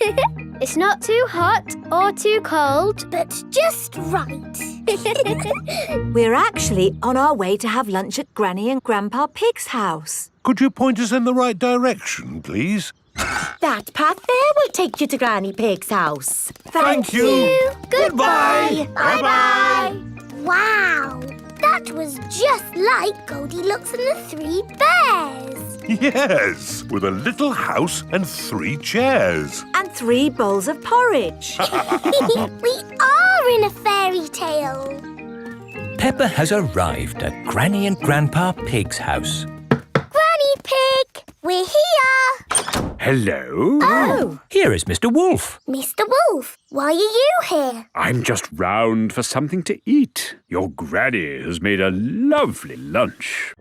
It's not too hot or too cold, but just right. We're actually on our way to have lunch at Granny and Grandpa Pig's house. Could you point us in the right direction, please? That path there will take you to Granny Pig's house. Thank you. Goodbye. Bye-bye. Wow, that was just like Goldilocks and the Three Bears. Yes, with a little house and 3 chairs. And 3 bowls of porridge. We are in a fairy tale. Peppa has arrived at Granny and Grandpa Pig's house. Granny Pig, we're here. Hello? Oh, Here is Mr. Wolf. Mr. Wolf, why are you here? I'm just round for something to eat. Your granny has made a lovely lunch.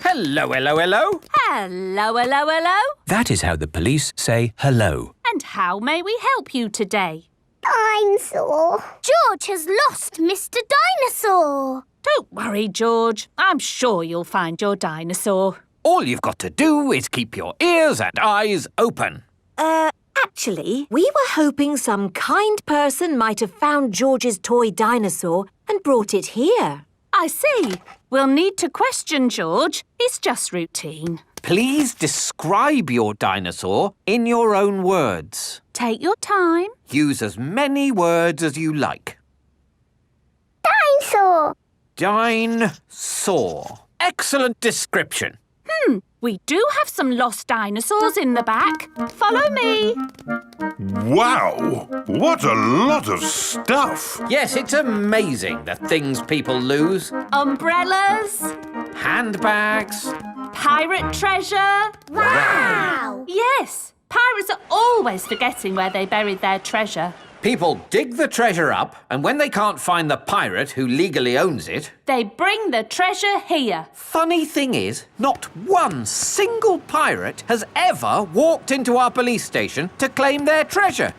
Hello, hello, hello. Hello, hello, hello. That is how the police say hello. And how may we help you today? Dinosaur. George has lost Mr. Dinosaur. Don't worry, George. I'm sure you'll find your dinosaur. All you've got to do is keep your ears and eyes open. Actually, we were hoping some kind person might have found George's toy dinosaur and brought it here. I see. We'll need to question George. It's just routine. Please describe your dinosaur in your own words. Take your time. Use as many words as you like. Dinosaur. Dinosaur. Excellent description. We do have some lost dinosaurs in the back. Follow me. Wow! What a lot of stuff! Yes, it's amazing the things people lose. Umbrellas. Handbags. Pirate treasure. Wow! Yes. Pirates are always forgetting where they buried their treasure. People dig the treasure up, and when they can't find the pirate who legally owns it, They bring the treasure here. funny thing is, not one single pirate has ever walked into our police station to claim their treasure.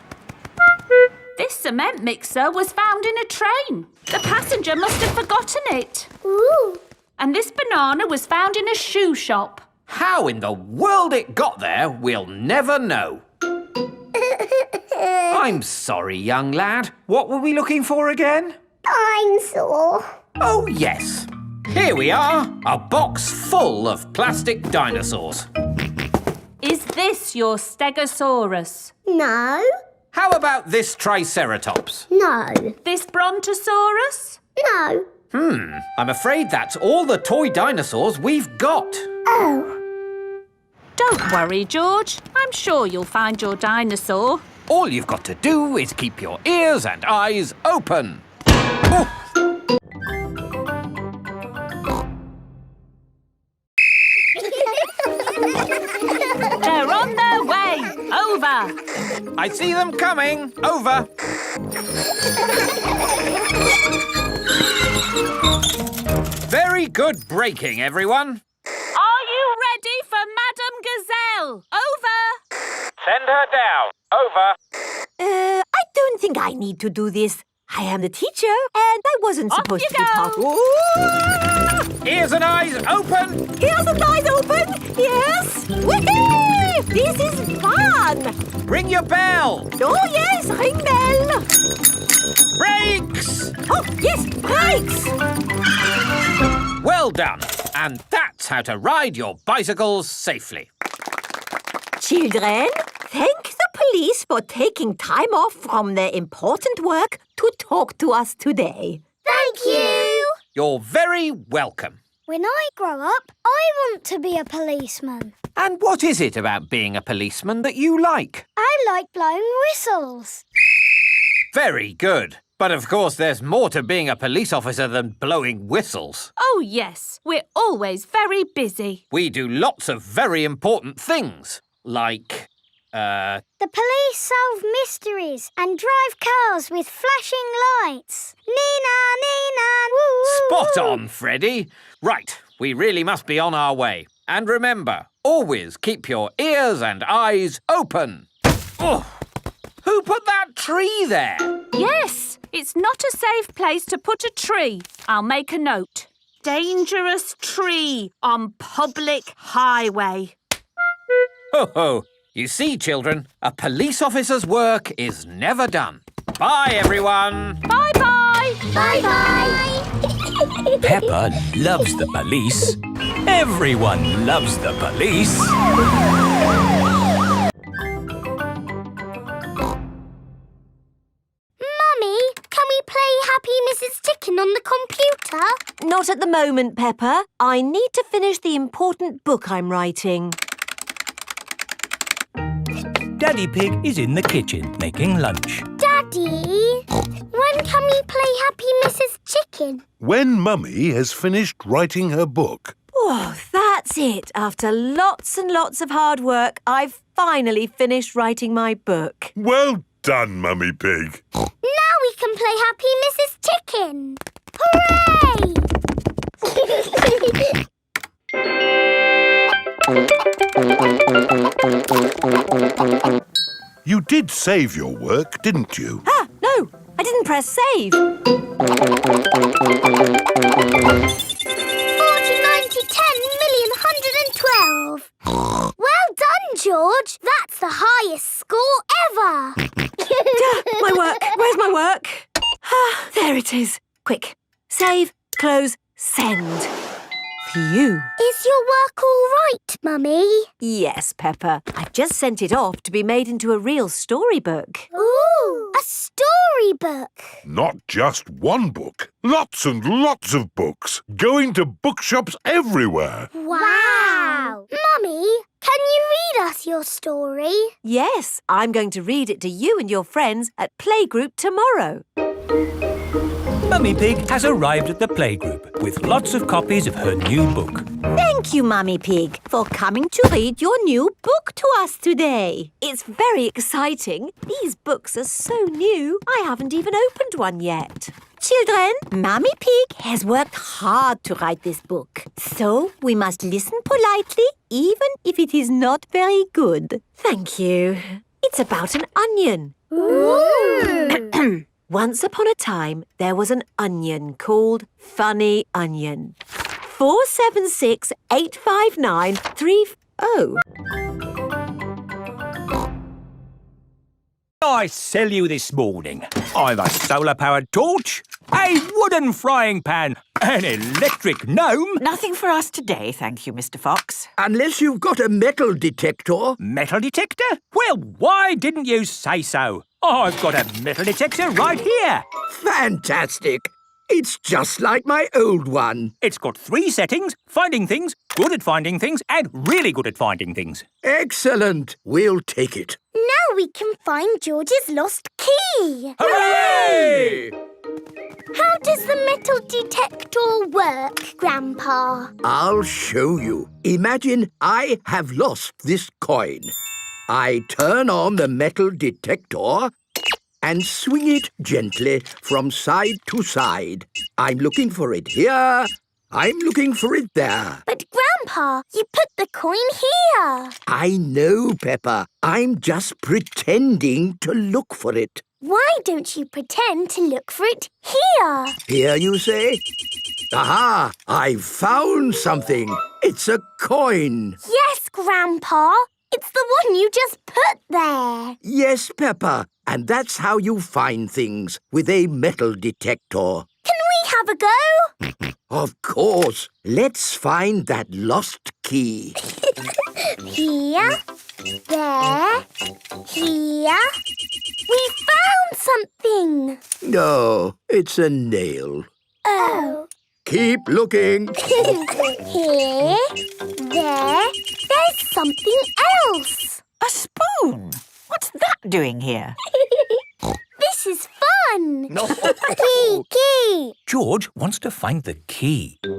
This cement mixer was found in a train. The passenger must have forgotten it. Ooh. And this banana was found in a shoe shop. How in the world it got there, we'll never know. I'm sorry, young lad. What were we looking for again? Dinosaur. Oh, yes. Here we are, a box full of plastic dinosaurs. Is this your Stegosaurus? No. How about this Triceratops? No. This Brontosaurus? No. I'm afraid that's all the toy dinosaurs we've got. Oh. Don't worry, George. I'm sure you'll find your dinosaur. All you've got to do is keep your ears and eyes open. Oh. They're on their way. Over. I see them coming. Over. Very good braking, everyone. Are you ready for Madame Gazelle? Over. Send her down. Over. I don't think I need to do this. I am the teacher, and I wasn't Off supposed you to be part. go. Ooh! Ears and eyes open. Ears and eyes open. Yes. Whee! This is fun. Ring your bell. Oh yes, ring bell. Brakes. Oh yes, brakes. Well done. And that's how to ride your bicycles safely. Children, thank the police for taking time off from their important work to talk to us today. Thank you. You're very welcome. When I grow up, I want to be a policeman. And what is it about being a policeman that you like? I like blowing whistles. Very good. But of course there's more to being a police officer than blowing whistles. Oh, yes. We're always very busy. We do lots of very important things. Like, The police solve mysteries and drive cars with flashing lights. Nina, Nina, woo! Spot on, Freddy. Right, we really must be on our way. And remember, always keep your ears and eyes open. Oh, who put that tree there? Yes, it's not a safe place to put a tree. I'll make a note. dangerous tree on public highway. Ho ho! You see, children, a police officer's work is never done. Bye, everyone! Bye-bye! Bye-bye! Peppa loves the police. Everyone loves the police. Mummy, can we play Happy Mrs. Chicken on the computer? Not at the moment, Peppa. I need to finish the important book I'm writing. Daddy Pig is in the kitchen making lunch. Daddy, when can we play Happy Mrs. Chicken? When Mummy has finished writing her book. Oh, that's it. After lots and lots of hard work, I've finally finished writing my book. Well done, Mummy Pig. Now we can play Happy Mrs. Chicken. Hooray! You did save your work, didn't you? Ah, no, I didn't press save. 40, 90, 10, million, 112. Well done, George. That's the highest score ever. My work. Where's my work? Ah, there it is. Quick. Save, close, send. Phew. Is your work all right, Mummy? Yes, Peppa. I've just sent it off to be made into a real storybook. Ooh, a storybook. Not just one book. Lots and lots of books. Going to bookshops everywhere. Wow. Mummy, can you read us your story? Yes, I'm going to read it to you and your friends at Playgroup tomorrow. Mummy Pig has arrived at the playgroup with lots of copies of her new book. Thank you, Mummy Pig, for coming to read your new book to us today. It's very exciting. These books are so new, I haven't even opened one yet. Children, Mummy Pig has worked hard to write this book. So we must listen politely, even if it is not very good. Thank you. It's about an onion. Ooh. Once upon a time, there was an onion called Funny Onion. 4768593. I sell you this morning. I've a solar-powered torch, a wooden frying pan, an electric gnome. Nothing for us today, thank you, Mr. Fox. Unless you've got a metal detector. Metal detector? Well, why didn't you say so? I've got a metal detector right here. Fantastic. It's just like my old one. It's got 3 settings: finding things, good at finding things, and really good at finding things. Excellent. We'll take it. Now we can find George's lost key. Hooray! How does the metal detector work, Grandpa? I'll show you. Imagine I have lost this coin. I turn on the metal detector and swing it gently from side to side. I'm looking for it here. I'm looking for it there. But, Grandpa, you put the coin here. I know, Peppa. I'm just pretending to look for it. Why don't you pretend to look for it here? Here, you say? Aha! I've found something. It's a coin. Yes, Grandpa. It's the one you just put there. Yes, Peppa. And that's how you find things, with a metal detector. Can we have a go? Of course. Let's find that lost key. Here, there, here. We found something. No, it's a nail. Oh. Keep looking. Here, there. There's something else. A spoon? What's that doing here? This is fun. Key. George wants to find the key. Ooh,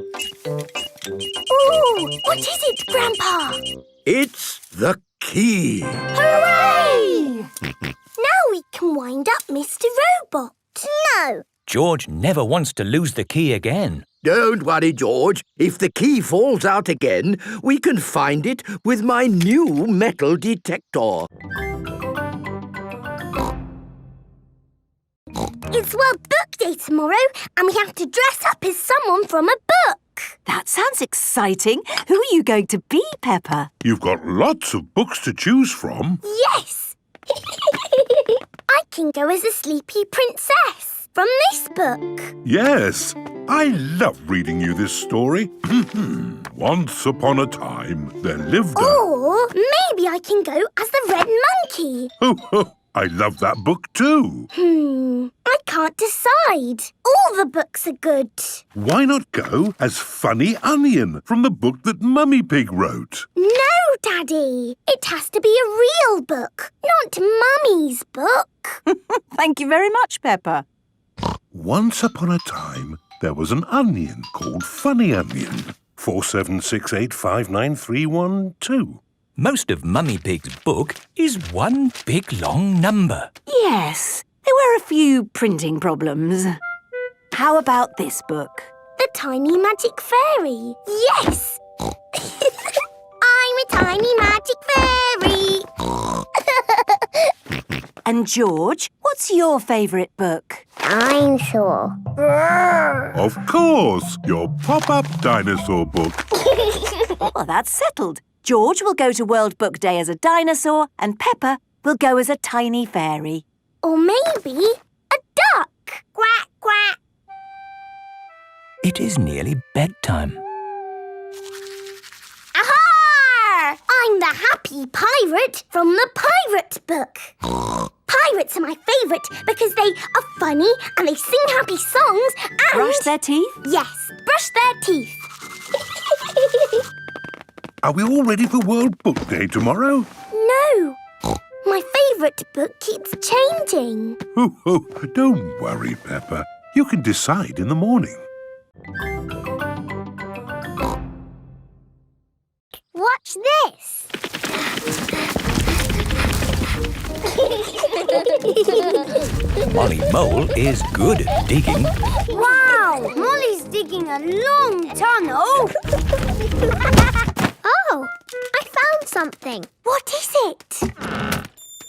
what is it, Grandpa? It's the key. Hooray! Now we can wind up Mr. Robot. No. George never wants to lose the key again. Don't worry, George. If the key falls out again, we can find it with my new metal detector. It's World Book Day tomorrow, and we have to dress up as someone from a book. That sounds exciting. Who are you going to be, Peppa? You've got lots of books to choose from. Yes! I can go as a sleepy princess from this book. Yes, I love reading you this story. Once upon a time, there lived a... Or maybe I can go as the red monkey. I love that book too. I can't decide. All the books are good. Why not go as Funny Onion from the book that Mummy Pig wrote? No, Daddy. It has to be a real book, not Mummy's book. Thank you very much, Peppa. Once upon a time, there was an onion called Funny Onion. 4768593112. Most of Mummy Pig's book is one big long number. Yes, there were a few printing problems. How about this book? The Tiny Magic Fairy. Yes! I'm a tiny magic fairy. And George, what's your favourite book? Dinosaur. Of course, your pop-up dinosaur book. Well, that's settled. George will go to World Book Day as a dinosaur and Peppa will go as a tiny fairy. Or maybe a duck. Quack, quack. It is nearly bedtime. Aha! I'm the happy pirate from the pirate book. Pirates are my favourite because they are funny and they sing happy songs and... Brush their teeth? Yes, brush their teeth. Are we all ready for World Book Day tomorrow? No. My favourite book keeps changing. Don't worry, Peppa. You can decide in the morning. Watch this. Molly Mole is good at digging. Wow! Molly's digging a long tunnel. Oh, I found something. What is it?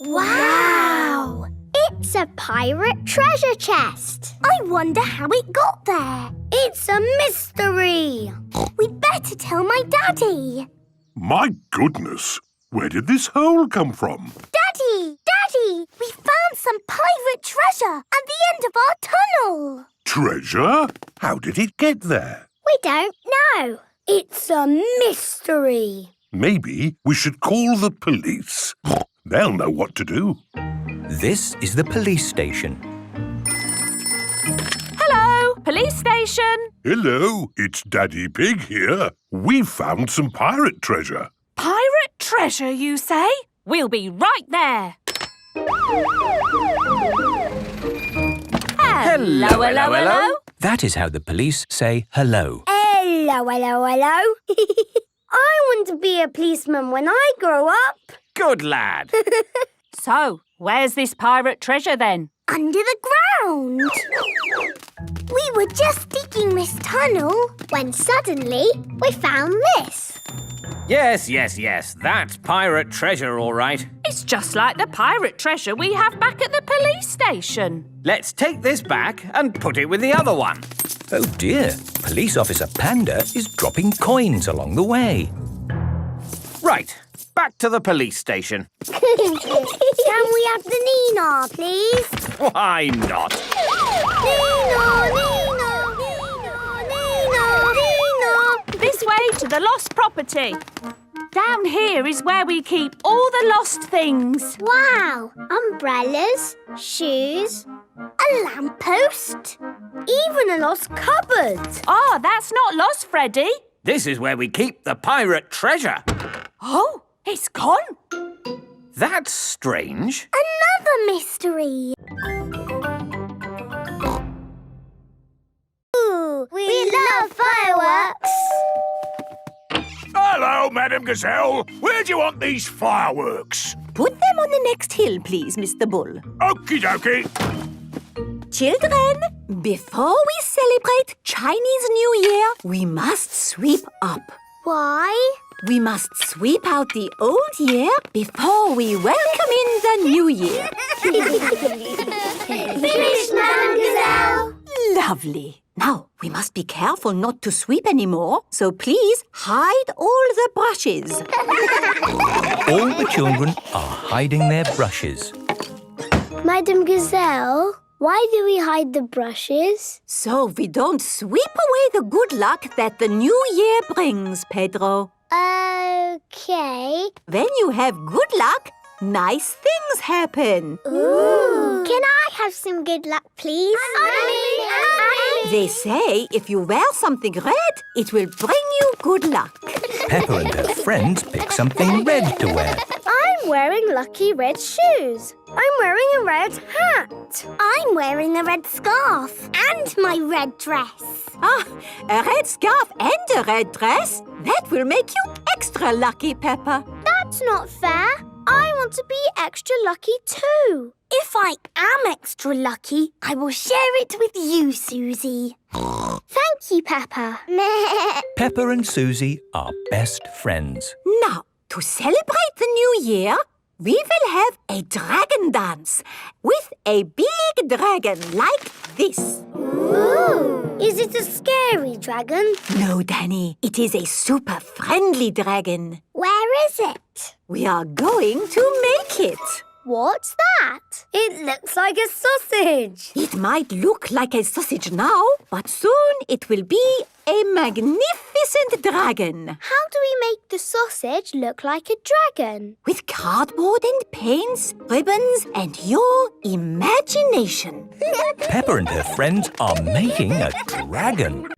Wow! It's a pirate treasure chest. I wonder how it got there. It's a mystery. We'd better tell my daddy. My goodness! Where did this hole come from? Daddy! Daddy! We found some pirate treasure at the end of our tunnel. Treasure? How did it get there? We don't know. It's a mystery. Maybe we should call the police. They'll know what to do. This is the police station. Hello, police station. Hello, it's Daddy Pig here. We've found some pirate treasure. Pirate treasure, you say? We'll be right there. Hello, hello, hello. That is how the police say hello. Hello, hello, hello. I want to be a policeman when I grow up. Good lad. So, where's this pirate treasure then? Under the ground. We were just digging this tunnel when suddenly we found this. Yes, yes, yes. That's pirate treasure, all right. It's just like the pirate treasure we have back at the police station. Let's take this back and put it with the other one. Oh dear, Police Officer Panda is dropping coins along the way. Right, back to the police station. Can we have the Nina, please? Why not? Nina, Nina, Nina, Nina, Nina. This way to the lost property. Down here is where we keep all the lost things. Wow, umbrellas, shoes, a lamppost, even a lost cupboard. Oh, that's not lost, Freddy. This is where we keep the pirate treasure. Oh, it's gone. That's strange. Another mystery. Ooh, we love fireworks. Hello, Madam Gazelle. Where do you want these fireworks? Put them on the next hill, please, Mr. Bull. Okie dokie. Children, before we celebrate Chinese New Year, we must sweep up. Why? We must sweep out the old year before we welcome in the new year. Finish, Madam Gazelle. Lovely. Now, we must be careful not to sweep anymore, so please hide all the brushes. All the children are hiding their brushes. Madam Gazelle, why do we hide the brushes? So we don't sweep away the good luck that the new year brings, Pedro. Okay. When you have good luck, nice things happen. Ooh. Can I have some good luck, please? They say if you wear something red, it will bring you good luck. Peppa and her friends pick something red to wear. I'm wearing lucky red shoes. I'm wearing a red hat. I'm wearing a red scarf. And my red dress. Ah, a red scarf and a red dress? That will make you extra lucky, Peppa. That's not fair. I want to be extra lucky too. If I am extra lucky, I will share it with you, Susie. Thank you, Peppa. Peppa and Susie are best friends. Now, to celebrate the new year, we will have a dragon dance with a big dragon like this. Ooh! Is it a scary dragon? No, Danny. It is a super friendly dragon. Where is it? We are going to make it. What's that? It looks like a sausage. It might look like a sausage now, but soon it will be a magnificent dragon. How do we make the sausage look like a dragon? With cardboard and paints, ribbons, and your imagination. Peppa and her friends are making a dragon.